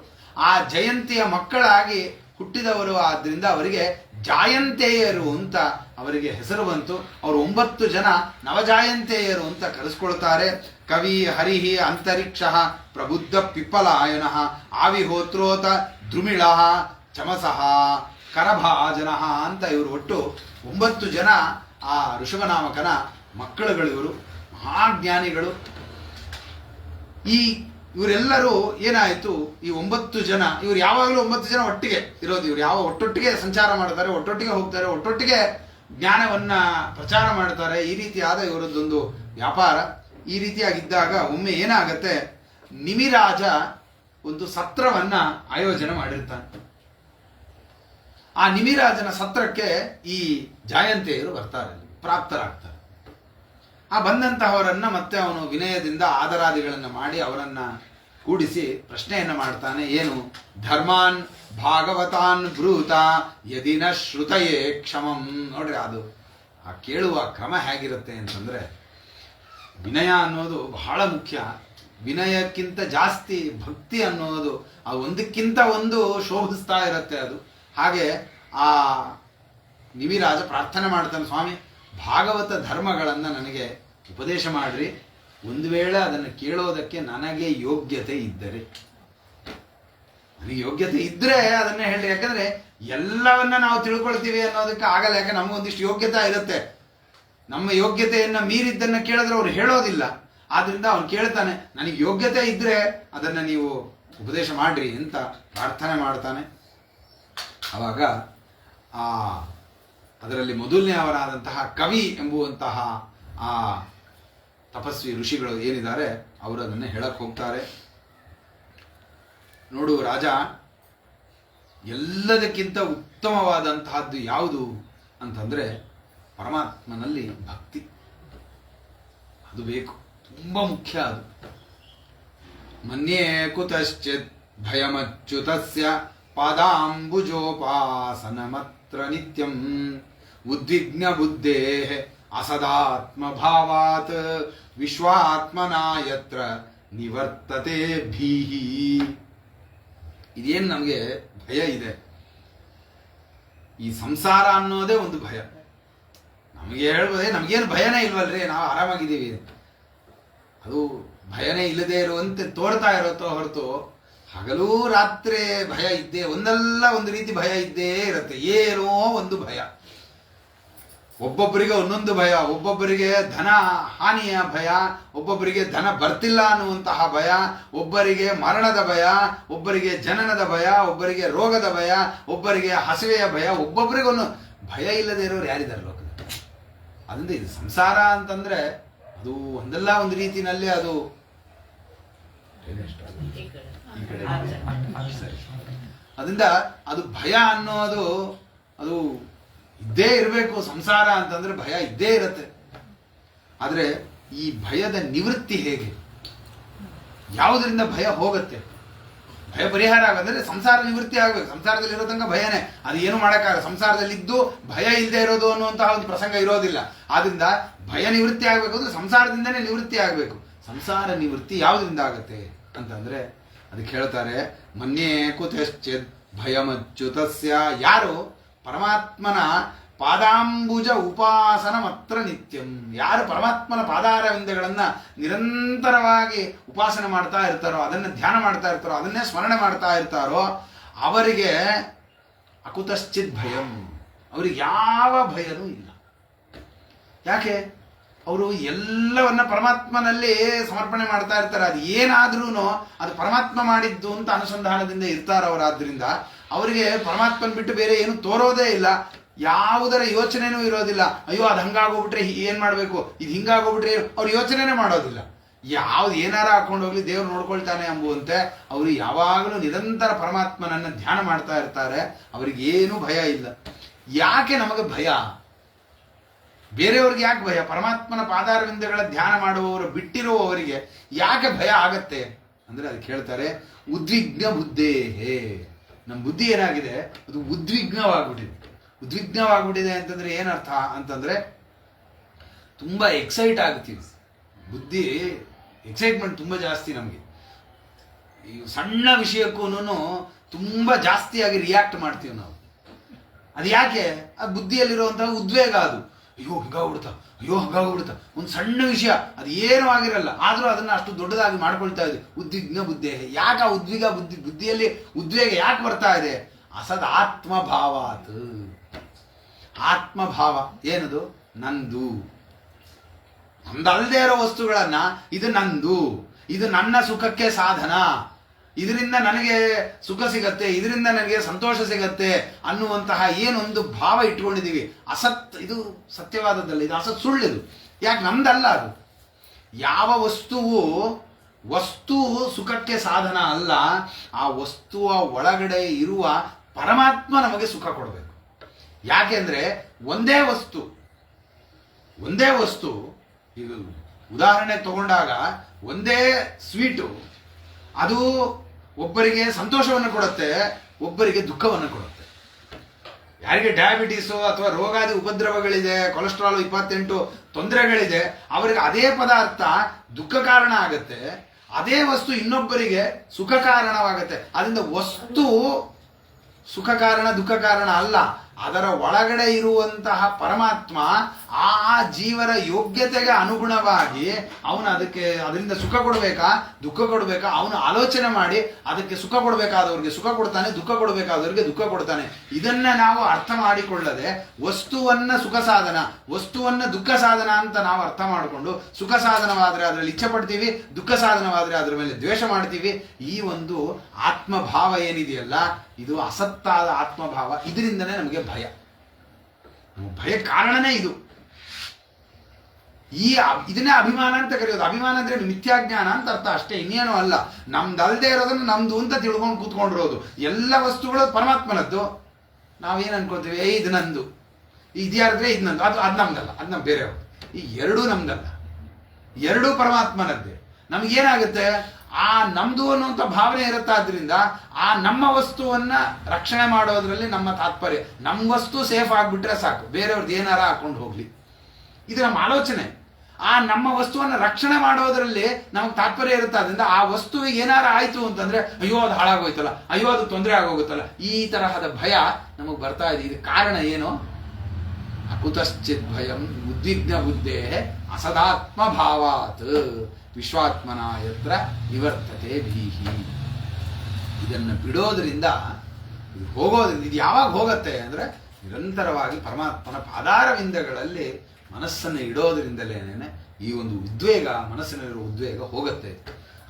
ಆ ಜಯಂತಿಯ ಮಕ್ಕಳಾಗಿ ಹುಟ್ಟಿದವರು, ಆದ್ದರಿಂದ ಅವರಿಗೆ ಜಾಯಂತೇಯರು ಅಂತ ಅವರಿಗೆ ಹೆಸರು ಬಂತು. ಅವರು 9 ಜನ ನವಜಾಯಂತೇಯರು ಅಂತ ಕರೆಸ್ಕೊಳ್ತಾರೆ. ಕವಿ ಹರಿಹಿ ಅಂತರಿಕ್ಷ ಪ್ರಬುದ್ಧ ಪಿಪ್ಪಲಾಯನ ಆವಿಹೋತ್ರೋತ ದ್ರುಮಿಳ ಚಮಸಃ ಕರಭಾಜನ ಅಂತ ಇವರು ಒಟ್ಟು 9 ಜನ ಆ ಋಷಭನಾಮಕನ ಮಕ್ಕಳುಗಳು. ಇವರು ಮಹಾಜ್ಞಾನಿಗಳು. ಇವರೆಲ್ಲರೂ ಏನಾಯಿತು, ಈ 9 ಜನ, ಇವರು ಯಾವಾಗಲೂ 9 ಜನ ಒಟ್ಟಿಗೆ ಇರೋದು. ಇವರು ಯಾವ ಒಟ್ಟೊಟ್ಟಿಗೆ ಸಂಚಾರ ಮಾಡ್ತಾರೆ, ಒಟ್ಟೊಟ್ಟಿಗೆ ಹೋಗ್ತಾರೆ, ಒಟ್ಟೊಟ್ಟಿಗೆ ಜ್ಞಾನವನ್ನ ಪ್ರಚಾರ ಮಾಡ್ತಾರೆ. ಈ ರೀತಿಯಾದ ಇವರದ್ದೊಂದು ವ್ಯಾಪಾರ. ಈ ರೀತಿಯಾಗಿದ್ದಾಗ ಒಮ್ಮೆ ಏನಾಗತ್ತೆ, ನಿಮಿರಾಜ ಒಂದು ಸತ್ರವನ್ನ ಆಯೋಜನೆ ಮಾಡಿರ್ತಾನೆ. ಆ ನಿಮಿರಾಜನ ಸತ್ರಕ್ಕೆ ಈ ಜಾಯಂತೆಯರು ಬರ್ತಾರೆ, ಪ್ರಾಪ್ತರಾಗ್ತಾರೆ. ಆ ಬಂದಂತಹವರನ್ನ ಮತ್ತೆ ಅವನು ವಿನಯದಿಂದ ಆದರಾದಿಗಳನ್ನು ಮಾಡಿ ಅವರನ್ನ ಕೂಡಿಸಿ ಪ್ರಶ್ನೆಯನ್ನ ಮಾಡ್ತಾನೆ. ಏನು? ಧರ್ಮಾನ್ ಭಾಗವತಾನ್ ಬ್ರೂತ ಯದಿನ ಶ್ರುತಯೇ ಕ್ಷಮಂ. ನೋಡ್ರಿ, ಅದು ಆ ಕೇಳುವ ಕ್ರಮ ಹೇಗಿರುತ್ತೆ ಅಂತಂದ್ರೆ, ವಿನಯ ಅನ್ನೋದು ಬಹಳ ಮುಖ್ಯ. ವಿನಯಕ್ಕಿಂತ ಜಾಸ್ತಿ ಭಕ್ತಿ ಅನ್ನೋದು ಆ ಒಂದಕ್ಕಿಂತ ಒಂದು ಶೋಭಿಸ್ತಾ ಇರುತ್ತೆ ಅದು. ಹಾಗೆ ಆ ನಿಮಿರಾಜ ಪ್ರಾರ್ಥನೆ ಮಾಡ್ತಾನೆ, ಸ್ವಾಮಿ ಭಾಗವತ ಧರ್ಮಗಳನ್ನು ನನಗೆ ಉಪದೇಶ ಮಾಡ್ರಿ. ಒಂದು ವೇಳೆ ಅದನ್ನು ಕೇಳೋದಕ್ಕೆ ನನಗೆ ಯೋಗ್ಯತೆ ಇದ್ದರೆ, ನನಗೆ ಯೋಗ್ಯತೆ ಇದ್ರೆ ಅದನ್ನೇ ಹೇಳ್ರಿ. ಯಾಕಂದ್ರೆ ಎಲ್ಲವನ್ನ ನಾವು ತಿಳ್ಕೊಳ್ತೀವಿ ಅನ್ನೋದಕ್ಕೆ ಆಗಲ್ಲ. ಯಾಕೆ ನಮಗೊಂದಿಷ್ಟು ಯೋಗ್ಯತೆ ಇರುತ್ತೆ. ನಮ್ಮ ಯೋಗ್ಯತೆಯನ್ನ ಮೀರಿದ್ದನ್ನ ಕೇಳಿದ್ರೆ ಅವ್ರು ಹೇಳೋದಿಲ್ಲ. ಆದ್ರಿಂದ ಅವನು ಕೇಳ್ತಾನೆ, ನನಗೆ ಯೋಗ್ಯತೆ ಇದ್ರೆ ಅದನ್ನ ನೀವು ಉಪದೇಶ ಮಾಡ್ರಿ ಅಂತ ಪ್ರಾರ್ಥನೆ ಮಾಡ್ತಾನೆ. ಆವಾಗ ಅದರಲ್ಲಿ ಮೊದಲನೇ ಅವರಾದಂತಹ ಕವಿ ಎಂಬುವಂತಹ ಆ ತಪಸ್ವಿ ಋಷಿಗಳು ಏನಿದ್ದಾರೆ ಅವರು ಅದನ್ನು ಹೇಳಕ್ ಹೋಗ್ತಾರೆ. ನೋಡು ರಾಜ, ಎಲ್ಲದಕ್ಕಿಂತ ಉತ್ತಮವಾದಂತಹದ್ದು ಯಾವುದು ಅಂತಂದ್ರೆ ಪರಮಾತ್ಮನಲ್ಲಿ ಭಕ್ತಿ. ಅದು ಬೇಕು, ತುಂಬಾ ಮುಖ್ಯ ಅದು. ಮನ್ಯೇ ಕುತಶ್ಚಿತ್ ಭಯಮಚ್ಯುತಸ್ಯ ಪಾದಾಂಬುಜೋಪಾಸನಮತ್ರ ನಿತ್ಯಂ ಉದ್ವಿಗ್ನ ಬುದ್ಧೇ ಅಸದಾತ್ಮ ಭಾವಾತ್ ವಿಶ್ವಾತ್ಮನಾ ಯತ್ರ ನಿವರ್ತತೆ ಭೀಹಿ. ಇದೇನು ನಮಗೆ ಭಯ ಇದೆ, ಈ ಸಂಸಾರ ಅನ್ನೋದೇ ಒಂದು ಭಯ. ನಮಗೆ ಹೇಳ್ಬೋದೇ ನಮಗೇನು ಭಯನೇ ಇಲ್ವಲ್ರಿ, ನಾವು ಆರಾಮಾಗಿದ್ದೀವಿ. ಅದು ಭಯನೇ ಇಲ್ಲದೆ ಇರುವಂತೆ ತೋರ್ತಾ ಇರುತ್ತೋ ಹೊರತು ಹಗಲೂ ರಾತ್ರಿ ಭಯ ಇದ್ದೇ, ಒಂದಲ್ಲ ಒಂದು ರೀತಿ ಭಯ ಇದ್ದೇ ಇರುತ್ತೆ. ಏನೋ ಒಂದು ಭಯ. ಒಬ್ಬೊಬ್ಬರಿಗೆ ಒಂದೊಂದು ಭಯ. ಒಬ್ಬೊಬ್ಬರಿಗೆ ಧನ ಹಾನಿಯ ಭಯ, ಒಬ್ಬೊಬ್ಬರಿಗೆ ಧನ ಬರ್ತಿಲ್ಲ ಅನ್ನುವಂತಹ ಭಯ, ಒಬ್ಬರಿಗೆ ಮರಣದ ಭಯ, ಒಬ್ಬರಿಗೆ ಜನನದ ಭಯ, ಒಬ್ಬರಿಗೆ ರೋಗದ ಭಯ, ಒಬ್ಬರಿಗೆ ಹಸಿವೆಯ ಭಯ. ಒಬ್ಬೊಬ್ಬರಿಗೊಂದು ಭಯ ಇಲ್ಲದೆ ಇರೋರು ಯಾರಿದ್ದಾರೆ ಲೋಕದಲ್ಲಿ? ಅದರಿಂದ ಇದು ಸಂಸಾರ ಅಂತಂದ್ರೆ ಅದು ಒಂದಲ್ಲ ಒಂದು ರೀತಿನಲ್ಲಿ ಅದು ಅದರಿಂದ ಅದು ಭಯ ಅನ್ನೋದು ಅದು ಇದ್ದೇ ಇರಬೇಕು. ಸಂಸಾರ ಅಂತಂದ್ರೆ ಭಯ ಇದ್ದೇ ಇರುತ್ತೆ. ಆದ್ರೆ ಈ ಭಯದ ನಿವೃತ್ತಿ ಹೇಗೆ? ಯಾವುದರಿಂದ ಭಯ ಹೋಗುತ್ತೆ? ಭಯ ಪರಿಹಾರ ಆಗೋದ್ರೆ ಸಂಸಾರ ನಿವೃತ್ತಿ ಆಗ್ಬೇಕು. ಸಂಸಾರದಲ್ಲಿ ಇರೋ ತನಕ ಭಯನೇ, ಅದು ಏನು ಮಾಡೋಕ್ಕಾಗಲ್ಲ. ಸಂಸಾರದಲ್ಲಿದ್ದು ಭಯ ಇಲ್ಲದೆ ಇರೋದು ಅನ್ನುವಂತಹ ಒಂದು ಪ್ರಸಂಗ ಇರೋದಿಲ್ಲ. ಆದ್ರಿಂದ ಭಯ ನಿವೃತ್ತಿ ಆಗ್ಬೇಕು ಅಂದ್ರೆ ಸಂಸಾರದಿಂದನೇ ನಿವೃತ್ತಿ ಆಗ್ಬೇಕು. ಸಂಸಾರ ನಿವೃತ್ತಿ ಯಾವುದರಿಂದ ಆಗುತ್ತೆ ಅಂತಂದ್ರೆ ಅದಕ್ಕೆ ಹೇಳ್ತಾರೆ, ಮನ್ಯೇ ಕುತಶ್ಚಿತ್ ಭಯಮಚ್ಯುತಸ್ಯ. ಯಾರು ಪರಮಾತ್ಮನ ಪಾದಾಂಬುಜ ಉಪಾಸನ ಮಾತ್ರ ನಿತ್ಯಂ, ಯಾರು ಪರಮಾತ್ಮನ ಪಾದಾರವಿಂದಗಳನ್ನ ನಿರಂತರವಾಗಿ ಉಪಾಸನೆ ಮಾಡ್ತಾ ಇರ್ತಾರೋ, ಅದನ್ನ ಧ್ಯಾನ ಮಾಡ್ತಾ ಇರ್ತಾರೋ, ಅದನ್ನೇ ಸ್ಮರಣೆ ಮಾಡ್ತಾ ಇರ್ತಾರೋ ಅವರಿಗೆ ಅಕುತಶ್ಚಿತ್ ಭಯಂ, ಅವರಿಗೆ ಯಾವ ಭಯನೂ ಇಲ್ಲ. ಯಾಕೆ? ಅವರು ಎಲ್ಲವನ್ನ ಪರಮಾತ್ಮನಲ್ಲಿ ಸಮರ್ಪಣೆ ಮಾಡ್ತಾ ಇರ್ತಾರೆ. ಅದು ಏನಾದ್ರೂ ಅದು ಪರಮಾತ್ಮ ಮಾಡಿದ್ದು ಅಂತ ಅನುಸಂಧಾನದಿಂದ ಇರ್ತಾರೆ ಅವರಾದ್ರಿಂದ ಅವರಿಗೆ ಪರಮಾತ್ಮನ ಬಿಟ್ಟು ಬೇರೆ ಏನು ತೋರೋದೇ ಇಲ್ಲ. ಯಾವುದರ ಯೋಚನೆನೂ ಇರೋದಿಲ್ಲ. ಅಯ್ಯೋ ಅದು ಹಂಗಾಗೋಗ್ಬಿಟ್ರೆ ಏನ್ ಮಾಡ್ಬೇಕು, ಇದು ಹಿಂಗಾಗೋಗ್ಬಿಟ್ರೆ ಅವ್ರು ಯೋಚನೆನೇ ಮಾಡೋದಿಲ್ಲ. ಯಾವ್ದು ಏನಾರ ಹಾಕೊಂಡು ಹೋಗ್ಲಿ ದೇವ್ರು ನೋಡ್ಕೊಳ್ತಾನೆ ಎಂಬುವಂತೆ ಅವರು ಯಾವಾಗಲೂ ನಿರಂತರ ಪರಮಾತ್ಮನನ್ನ ಧ್ಯಾನ ಮಾಡ್ತಾ ಇರ್ತಾರೆ. ಅವರಿಗೆ ಏನೂ ಭಯ ಇಲ್ಲ. ಯಾಕೆ ನಮಗೆ ಭಯ? ಬೇರೆಯವ್ರಿಗೆ ಯಾಕೆ ಭಯ? ಪರಮಾತ್ಮನ ಪಾದಾರವಿಂದಗಳ ಧ್ಯಾನ ಮಾಡುವವರು ಬಿಟ್ಟಿರುವವರಿಗೆ ಯಾಕೆ ಭಯ ಆಗತ್ತೆ ಅಂದ್ರೆ ಅದಕ್ಕೆ ಹೇಳ್ತಾರೆ ಉದ್ವಿಗ್ನ ಬುದ್ಧೇಹೇ. ನಮ್ಮ ಬುದ್ಧಿ ಏನಾಗಿದೆ, ಅದು ಉದ್ವಿಗ್ನವಾಗ್ಬಿಟ್ಟಿದೆ. ಉದ್ವಿಗ್ನವಾಗ್ಬಿಟ್ಟಿದೆ ಅಂತಂದ್ರೆ ಏನರ್ಥ ಅಂತಂದ್ರೆ ತುಂಬಾ ಎಕ್ಸೈಟ್ ಆಗುತ್ತೀವಿ. ಬುದ್ಧಿ ಎಕ್ಸೈಟ್ಮೆಂಟ್ ತುಂಬಾ ಜಾಸ್ತಿ ನಮಗೆ. ಈ ಸಣ್ಣ ವಿಷಯಕ್ಕೂ ತುಂಬಾ ಜಾಸ್ತಿಯಾಗಿ ರಿಯಾಕ್ಟ್ ಮಾಡ್ತೀವಿ ನಾವು. ಅದು ಯಾಕೆ? ಆ ಬುದ್ಧಿಯಲ್ಲಿರುವಂತಹ ಉದ್ವೇಗ. ಅದು ಅಯ್ಯೋ ಹಂಗಾಗ್ಬಿಡ್ತಾ, ಅಯ್ಯೋ ಹಂಗಾಗ್ಬಿಡ್ತಾ, ಒಂದು ಸಣ್ಣ ವಿಷಯ ಅದು ಏನೂ ಆಗಿರಲ್ಲ, ಆದ್ರೂ ಅದನ್ನ ಅಷ್ಟು ದೊಡ್ಡದಾಗಿ ಮಾಡ್ಕೊಳ್ತಾ ಇದೆ. ಉದ್ವಿಗ್ನ ಬುದ್ಧಿ. ಯಾಕೆ ಆ ಬುದ್ಧಿಯಲ್ಲಿ ಉದ್ವೇಗ ಯಾಕೆ ಬರ್ತಾ ಇದೆ? ಅಸದ್ ಆತ್ಮಭಾವಾತ್. ಆತ್ಮಭಾವ ಏನದು? ನಂದು. ನಮ್ದಲ್ಲದೆ ಇರೋ ವಸ್ತುಗಳನ್ನ ಇದು ನಂದು, ಇದು ನನ್ನ ಸುಖಕ್ಕೆ ಸಾಧನ, ಇದರಿಂದ ನನಗೆ ಸುಖ ಸಿಗತ್ತೆ, ಇದರಿಂದ ನನಗೆ ಸಂತೋಷ ಸಿಗತ್ತೆ ಅನ್ನುವಂತಹ ಏನೊಂದು ಭಾವ ಇಟ್ಕೊಂಡಿದ್ದೀವಿ. ಅಸತ್, ಇದು ಸತ್ಯವಾದದ್ದಲ್ಲ, ಇದು ಅಸತ್, ಸುಳ್ಳಿದು. ಯಾಕೆ? ನಮ್ದಲ್ಲ ಅದು. ಯಾವ ವಸ್ತು ಸುಖಕ್ಕೆ ಸಾಧನ ಅಲ್ಲ, ಆ ವಸ್ತುವ ಒಳಗಡೆ ಇರುವ ಪರಮಾತ್ಮ ನಮಗೆ ಸುಖ ಕೊಡಬೇಕು. ಯಾಕೆಂದ್ರೆ ಒಂದೇ ವಸ್ತು ಈಗ ಉದಾಹರಣೆ ತಗೊಂಡಾಗ ಒಂದೇ ಸ್ವೀಟು ಅದು ಒಬ್ಬರಿಗೆ ಸಂತೋಷವನ್ನು ಕೊಡುತ್ತೆ, ಒಬ್ಬರಿಗೆ ದುಃಖವನ್ನು ಕೊಡುತ್ತೆ. ಯಾರಿಗೆ ಡಯಾಬಿಟೀಸು ಅಥವಾ ರೋಗಾದಿ ಉಪದ್ರವಗಳಿದೆ, ಕೊಲೆಸ್ಟ್ರಾಲ್ 28 ತೊಂದರೆಗಳಿದೆ, ಅವರಿಗೆ ಅದೇ ಪದಾರ್ಥ ದುಃಖ ಕಾರಣ ಆಗುತ್ತೆ. ಅದೇ ವಸ್ತು ಇನ್ನೊಬ್ಬರಿಗೆ ಸುಖ ಕಾರಣವಾಗುತ್ತೆ. ಅದರಿಂದ ವಸ್ತು ಸುಖ ಕಾರಣ ದುಃಖ ಕಾರಣ ಅಲ್ಲ, ಅದರ ಒಳಗಡೆ ಇರುವಂತಹ ಪರಮಾತ್ಮ ಆ ಜೀವನ ಯೋಗ್ಯತೆಗೆ ಅನುಗುಣವಾಗಿ ಅವನು ಅದರಿಂದ ಸುಖ ಕೊಡಬೇಕಾ ದುಃಖ ಕೊಡಬೇಕಾ ಅವನು ಆಲೋಚನೆ ಮಾಡಿ ಅದಕ್ಕೆ ಸುಖ ಕೊಡಬೇಕಾದವ್ರಿಗೆ ಸುಖ ಕೊಡ್ತಾನೆ, ದುಃಖ ಕೊಡಬೇಕಾದವ್ರಿಗೆ ದುಃಖ ಕೊಡ್ತಾನೆ. ಇದನ್ನ ನಾವು ಅರ್ಥ ಮಾಡಿಕೊಳ್ಳದೆ ವಸ್ತುವನ್ನ ಸುಖ ಸಾಧನ, ವಸ್ತುವನ್ನ ದುಃಖ ಸಾಧನ ಅಂತ ನಾವು ಅರ್ಥ ಮಾಡಿಕೊಂಡು ಸುಖ ಸಾಧನವಾದ್ರೆ ಅದರಲ್ಲಿ ಇಚ್ಛೆ ಪಡ್ತೀವಿ, ದುಃಖ ಸಾಧನವಾದ್ರೆ ಅದರ ಮೇಲೆ ದ್ವೇಷ ಮಾಡ್ತೀವಿ. ಈ ಒಂದು ಆತ್ಮಭಾವ ಏನಿದೆಯಲ್ಲ, ಇದು ಅಸತ್ತಾದ ಆತ್ಮಭಾವ. ಇದರಿಂದನೇ ನಮಗೆ ಭಯ ಕಾರಣನೇ ಇದು. ಇದನ್ನೇ ಅಭಿಮಾನ ಅಂತ ಕರೆಯೋದು. ಅಭಿಮಾನ ಅಂದ್ರೆ ಮಿಥ್ಯಾಜ್ಞಾನ ಅಂತ ಅರ್ಥ ಅಷ್ಟೇ, ಇನ್ನೇನು ಅಲ್ಲ. ನಮ್ದಲ್ದೇ ಇರೋದನ್ನ ನಮ್ದು ಅಂತ ತಿಳ್ಕೊಂಡು ಕೂತ್ಕೊಂಡಿರೋದು. ಎಲ್ಲ ವಸ್ತುಗಳು ಪರಮಾತ್ಮನದ್ದು. ನಾವೇನ್ ಅನ್ಕೋತೀವಿ, ಇದು ನಂದು, ಇದ್ಯಾರಿದ್ರೆ ಇದು ನಂದು, ಅದು ನಮ್ದಲ್ಲ, ಅದು ನಮ್ ಬೇರೆಯವರು. ಈ ಎರಡೂ ನಮ್ದಲ್ಲ, ಎರಡೂ ಪರಮಾತ್ಮನದ್ದೇ. ನಮಗೇನಾಗುತ್ತೆ, ಆ ನಮ್ದು ಅನ್ನುವಂಥ ಭಾವನೆ ಇರುತ್ತಾದ್ರಿಂದ ಆ ನಮ್ಮ ವಸ್ತುವನ್ನ ರಕ್ಷಣೆ ಮಾಡೋದ್ರಲ್ಲಿ ನಮ್ಮ ತಾತ್ಪರ್ಯ. ನಮ್ಮ ವಸ್ತು ಸೇಫ್ ಆಗ್ಬಿಟ್ರೆ ಸಾಕು, ಬೇರೆಯವ್ರದ್ದು ಏನಾರ ಹಾಕೊಂಡು ಹೋಗ್ಲಿ, ಇದು ನಮ್ಮ ಆಲೋಚನೆ. ಆ ನಮ್ಮ ವಸ್ತುವನ್ನ ರಕ್ಷಣೆ ಮಾಡೋದ್ರಲ್ಲಿ ನಮಗೆ ತಾತ್ಪರ್ಯ ಇರುತ್ತಾದ್ರಿಂದ ಆ ವಸ್ತುವಿಗೆ ಏನಾರ ಆಯ್ತು ಅಂತಂದ್ರೆ ಅಯ್ಯೋ ಅದು ಹಾಳಾಗೋಯ್ತಲ್ಲ, ಅಯ್ಯೋ ಅದು ತೊಂದರೆ ಆಗೋಗುತ್ತಲ್ಲ, ಈ ತರಹದ ಭಯ ನಮಗೆ ಬರ್ತಾ ಇದೆ. ಇದು ಕಾರಣ ಏನು? ಅಕುತಶ್ಚಿತ್ ಭಯಂ ಉದ್ವಿಗ್ನ ಬುದ್ಧೇ ಅಸದಾತ್ಮ ಭಾವಾತ್ ವಿಶ್ವಾತ್ಮನ ಯತ್ರ ನಿವರ್ತತೆ ಭೀಹಿ. ಇದನ್ನು ಬಿಡೋದ್ರಿಂದ, ಇದು ಹೋಗೋದ್ರಿಂದ, ಇದು ಯಾವಾಗ ಹೋಗತ್ತೆ ಅಂದ್ರೆ ನಿರಂತರವಾಗಿ ಪರಮಾತ್ಮನ ಪಾದಾರವಿಂದಗಳಲ್ಲಿ ಮನಸ್ಸನ್ನು ಇಡೋದ್ರಿಂದಲೇನೆ ಈ ಒಂದು ಉದ್ವೇಗ, ಮನಸ್ಸಿನಲ್ಲಿರುವ ಉದ್ವೇಗ ಹೋಗುತ್ತೆ,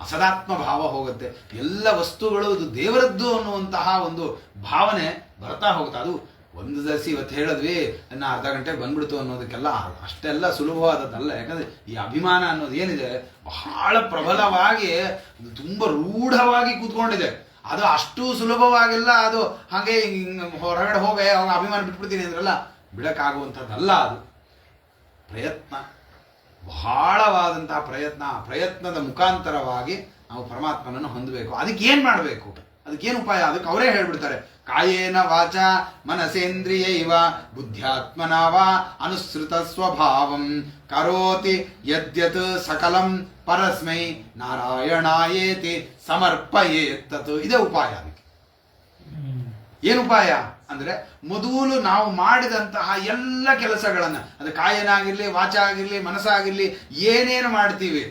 ಅಸದಾತ್ಮ ಭಾವ ಹೋಗುತ್ತೆ. ಎಲ್ಲ ವಸ್ತುಗಳು ಇದು ದೇವರದ್ದು ಅನ್ನುವಂತಹ ಒಂದು ಭಾವನೆ ಬರ್ತಾ ಹೋಗುತ್ತೆ. ಅದು ಒಂದು ದರ್ಸಿ ಇವತ್ತು ಹೇಳಿದ್ವಿ ಇನ್ನು ಅರ್ಧ ಗಂಟೆಗೆ ಬಂದ್ಬಿಡ್ತು ಅನ್ನೋದಕ್ಕೆಲ್ಲ ಅಷ್ಟೆಲ್ಲ ಸುಲಭವಾದದ್ದಲ್ಲ. ಯಾಕಂದ್ರೆ ಈ ಅಭಿಮಾನ ಅನ್ನೋದು ಏನಿದೆ ಬಹಳ ಪ್ರಬಲವಾಗಿ ತುಂಬಾ ರೂಢವಾಗಿ ಕೂತ್ಕೊಂಡಿದೆ. ಅದು ಅಷ್ಟು ಸುಲಭವಾಗಿಲ್ಲ. ಅದು ಹಾಗೆ ಹೊರಗಡೆ ಹೋಗಿ ಅವಾಗ ಅಭಿಮಾನ ಬಿಟ್ಬಿಡ್ತೀನಿ ಅಂದ್ರಲ್ಲ, ಬಿಡಕ್ಕಾಗುವಂಥದ್ದಲ್ಲ. ಅದು ಪ್ರಯತ್ನ, ಬಹಳವಾದಂತಹ ಪ್ರಯತ್ನದ ಮುಖಾಂತರವಾಗಿ ನಾವು ಪರಮಾತ್ಮನನ್ನು ಹೊಂದಬೇಕು. ಅದಕ್ಕೆ ಏನ್ ಮಾಡಬೇಕು, ಅದಕ್ಕೇನು ಉಪಾಯ? ಅದಕ್ಕೆ ಅವರೇ ಹೇಳ್ಬಿಡ್ತಾರೆ, ಕಾಯೇನ ವಾಚ ಮನಸೇಂದ್ರಿಯೈವ ಬುದ್ಧ್ಯಾತ್ಮನಾವ ಅನುಸೃತ ಸ್ವಭಾವಂ ಕರೋತಿ ಯದ್ಯತ್ ಸಕಲಂ ಪರಸ್ಮೈ ನಾರಾಯಣಾಯೇತಿ ಸಮರ್ಪಯೇತ್. ಇದೇ ಉಪಾಯ. ಅದಕ್ಕೆ ಏನು ಉಪಾಯ ಅಂದ್ರೆ, ಮೊದಲು ನಾವು ಮಾಡಿದಂತಹ ಎಲ್ಲ ಕೆಲಸಗಳನ್ನ, ಅದು ಕಾಯನ ಆಗಿರ್ಲಿ, ವಾಚ ಆಗಿರ್ಲಿ, ಮನಸ್ಸಾಗಿರ್ಲಿ, ಏನೇನು ಮಾಡ್ತೀವಿ,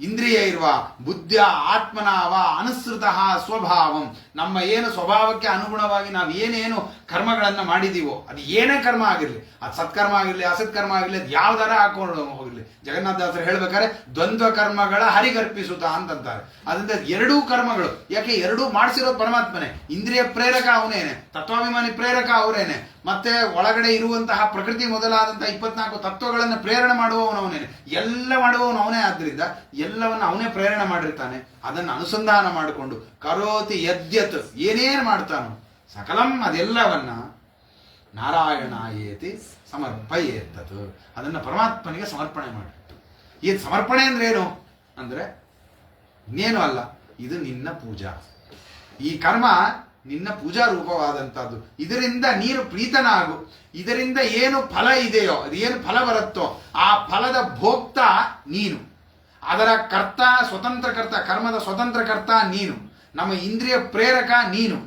ಇಂದ್ರಿಯ ಇರುವ ಬುದ್ಧ ಆತ್ಮನಾವ ಅನುಸೃತ ಸ್ವಭಾವಂ, ನಮ್ಮ ಏನು ಸ್ವಭಾವಕ್ಕೆ ಅನುಗುಣವಾಗಿ ನಾವು ಏನೇನು ಕರ್ಮಗಳನ್ನ ಮಾಡಿದೀವೋ, ಅದು ಏನೇ ಕರ್ಮ ಆಗಿರ್ಲಿ, ಅದು ಸತ್ಕರ್ಮ ಆಗಿರ್ಲಿ, ಅಸತ್ಕರ್ಮ ಆಗಿರ್ಲಿ, ಅದು ಯಾವ್ದಾರ ಹಾಕೊಂಡು ಹೋಗಿರ್ಲಿ. ಜಗನ್ನಾಥದಾಸರು ಹೇಳ್ಬೇಕಾದ್ರೆ ದ್ವಂದ್ವ ಕರ್ಮಗಳ ಹರಿಗರ್ಪಿಸುತ್ತ ಅಂತಂತಾರೆ. ಅದರಿಂದ ಎರಡೂ ಕರ್ಮಗಳು, ಯಾಕೆ ಎರಡೂ ಮಾಡಿಸಿರೋದು ಪರಮಾತ್ಮನೇ. ಇಂದ್ರಿಯ ಪ್ರೇರಕ ಅವನೇನೆ, ತತ್ವಾಭಿಮಾನಿ ಪ್ರೇರಕ ಅವರೇನೆ, ಮತ್ತೆ ಒಳಗಡೆ ಇರುವಂತಹ ಪ್ರಕೃತಿ ಮೊದಲಾದಂತಹ 24 ತತ್ವಗಳನ್ನು ಪ್ರೇರಣೆ ಮಾಡುವವನು ಅವನೇನೆ, ಎಲ್ಲ ಮಾಡುವವನು ಅವನೇ. ಆದ್ದರಿಂದ ಎಲ್ಲವನ್ನ ಅವನೇ ಪ್ರೇರಣೆ ಮಾಡಿರ್ತಾನೆ. ಅದನ್ನು ಅನುಸಂಧಾನ ಮಾಡಿಕೊಂಡು ಕರೋತಿ ಯದ್ಯತ್, ಏನೇನು ಮಾಡ್ತಾನೋ ಸಕಲಂ ಅದೆಲ್ಲವನ್ನ ನಾರಾಯಣ ಏತಿ ಸಮರ್ಪಯೇತತ್, ಅದನ್ನು ಪರಮಾತ್ಮನಿಗೆ ಸಮರ್ಪಣೆ ಮಾಡಿ. ಏನು ಸಮರ್ಪಣೆ ಅಂದ್ರೆ ಏನು ಅಂದ್ರೆ ಇನ್ನೇನು ಅಲ್ಲ, ಇದು ನಿನ್ನ ಪೂಜಾ, ಈ ಕರ್ಮ ನಿನ್ನ ಪೂಜಾ ರೂಪವಾದಂತಹದ್ದು. ಇದರಿಂದ ನೀನು ಪ್ರೀತನಾಗು. ಇದರಿಂದ ಏನು ಫಲ ಇದೆಯೋ, ಅದು ಏನು ಫಲ ಬರುತ್ತೋ ಆ ಫಲದ ಭೋಕ್ತ ನೀನು, ಅದರ ಕರ್ತ, ಸ್ವತಂತ್ರ ಕರ್ತ, ಕರ್ಮದ ಸ್ವತಂತ್ರ ಕರ್ತ ನೀನು, ನಮ್ಮ ಇಂದ್ರಿಯ ಪ್ರೇರಕ ನೀನು.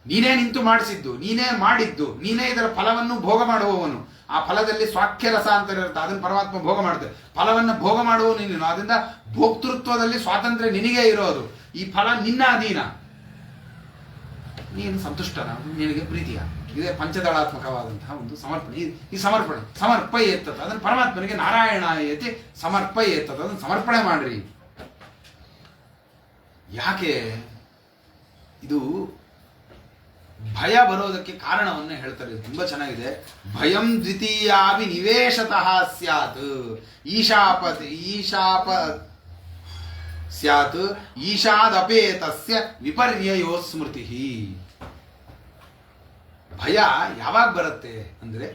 ನೀನೇ ನಿಂತು ಮಾಡಿಸಿದ್ದು, ನೀನೇ ಮಾಡಿದ್ದು, ನೀನೇ ಇದರ ಫಲವನ್ನು ಭೋಗ ಮಾಡುವವನು. ಆ ಫಲದಲ್ಲಿ ಸ್ವಾಖ್ಯ ರಸ ಅಂತ ಇರುತ್ತೆ, ಅದನ್ನು ಪರಮಾತ್ಮ ಭೋಗ ಮಾಡ್ತೇವೆ. ಫಲವನ್ನು ಭೋಗ ಮಾಡುವವನು ನೀನು. ಅದರಿಂದ ಭೋಕ್ತೃತ್ವದಲ್ಲಿ ಸ್ವಾತಂತ್ರ್ಯ ನಿನಗೆ ಇರೋದು. ಈ ಫಲ ನಿನ್ನ ಅಧೀನ. ನೀನು ಸಂತುಷ್ಟನ, ನಿನಗೆ ಪ್ರೀತಿಯ. ಇದೇ ಪಂಚದಳಾತ್ಮಕವಾದಂತಹ ಒಂದು ಸಮರ್ಪಣೆ. ಈ ಸಮರ್ಪಣೆ ಸಮರ್ಪಯೇತತ್, ಅದನ್ನು ಪರಮಾತ್ಮನಿಗೆ ನಾರಾಯಣಾಯತಿ ಸಮರ್ಪಯೇತತ್, ಅದನ್ನು ಸಮರ್ಪಣೆ ಮಾಡ್ರಿ. ಯಾಕೆ ಇದು ಭಯ ಬರೋದಕ್ಕೆ ಕಾರಣವನ್ನು ಹೇಳ್ತಾರೆ, ತುಂಬಾ ಚೆನ್ನಾಗಿದೆ. ಭಯಂ ದ್ವಿತೀಯಾಭಿ ನಿವೇಶತಃ ಸ್ಯಾತ್ ಈಶಾಪ ಸ್ಯಾತ್ ಈಶಾದಪೇತಸ್ಯ ವಿಪರ್ಯಯೋ ಸ್ಮೃತಿ. ಭಯ ಯಾವಾಗ ಬರುತ್ತೆ ಅಂದ್ರೆ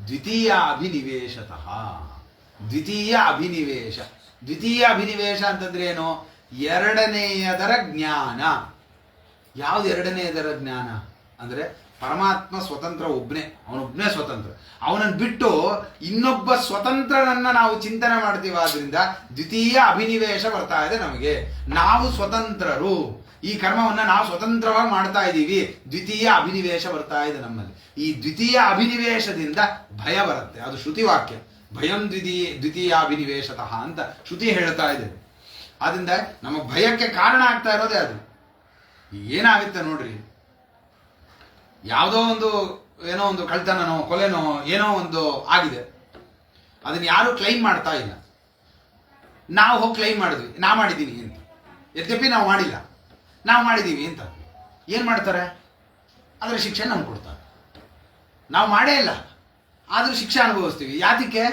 ದ್ವಿತೀಯ ಅಭಿನಿವೇಶತಃ. ದ್ವಿತೀಯ ಅಭಿನಿವೇಶ, ದ್ವಿತೀಯ ಅಭಿನಿವೇಶ ಅಂತಂದ್ರೆ ಏನು? ಎರಡನೆಯದರ ಜ್ಞಾನ. ಯಾವ್ದು ಎರಡನೆಯದರ ಜ್ಞಾನ ಅಂದ್ರೆ ಪರಮಾತ್ಮ ಸ್ವತಂತ್ರ ಒಬ್ಬನೇ, ಅವನೊಬ್ಬನೇ ಸ್ವತಂತ್ರ. ಅವನನ್ನು ಬಿಟ್ಟು ಇನ್ನೊಬ್ಬ ಸ್ವತಂತ್ರನನ್ನ ನಾವು ಚಿಂತನೆ ಮಾಡ್ತೀವಿ. ಆದ್ರಿಂದ ದ್ವಿತೀಯ ಅಭಿನಿವೇಶ ಬರ್ತಾ ಇದೆ ನಮಗೆ. ನಾವು ಸ್ವತಂತ್ರರು, ಈ ಕರ್ಮವನ್ನ ನಾವು ಸ್ವತಂತ್ರವಾಗಿ ಮಾಡ್ತಾ ಇದ್ದೀವಿ. ದ್ವಿತೀಯ ಅಭಿನಿವೇಶ ಬರ್ತಾ ಇದೆ ನಮ್ಮಲ್ಲಿ. ಈ ದ್ವಿತೀಯ ಅಭಿನಿವೇಶದಿಂದ ಭಯ ಬರುತ್ತೆ. ಅದು ಶ್ರುತಿ ವಾಕ್ಯ. ಭಯಂ ದ್ವಿತೀಯ ಅಭಿನಿವೇಶತಃ ಅಂತ ಶ್ರುತಿ ಹೇಳ್ತಾ ಇದೆ. ಆದ್ರಿಂದ ನಮ್ಮ ಭಯಕ್ಕೆ ಕಾರಣ ಆಗ್ತಾ ಇರೋದೇ ಅದು. ಏನಾಗುತ್ತೆ ನೋಡ್ರಿ, ಯಾವುದೋ ಒಂದು ಏನೋ ಒಂದು ಕಳ್ತನನೋ ಕೊಲೆನೋ ಏನೋ ಒಂದು ಆಗಿದೆ, ಅದನ್ನ ಯಾರು ಕ್ಲೈಮ್ ಮಾಡ್ತಾ ಇಲ್ಲ. ನಾವು ಹೋಗಿ ಕ್ಲೈಮ್ ಮಾಡಿದ್ವಿ, ನಾ ಮಾಡಿದ್ದೀನಿ ಅಂತ. ಯದ್ಯಪಿ ನಾವು ಮಾಡಿಲ್ಲ, ನಾವು ಮಾಡಿದ್ದೀವಿ ಅಂತ ಏನ್ ಮಾಡ್ತಾರೆ? ಅದರ ಶಿಕ್ಷೆ ನಮ್ಗೆ ಕೊಡ್ತಾರೆ. ನಾವು ಮಾಡೇ ಇಲ್ಲ ಆದ್ರೂ ಶಿಕ್ಷೆ ಅನುಭವಿಸ್ತೀವಿ. ಯಾತಕ್ಕೆ?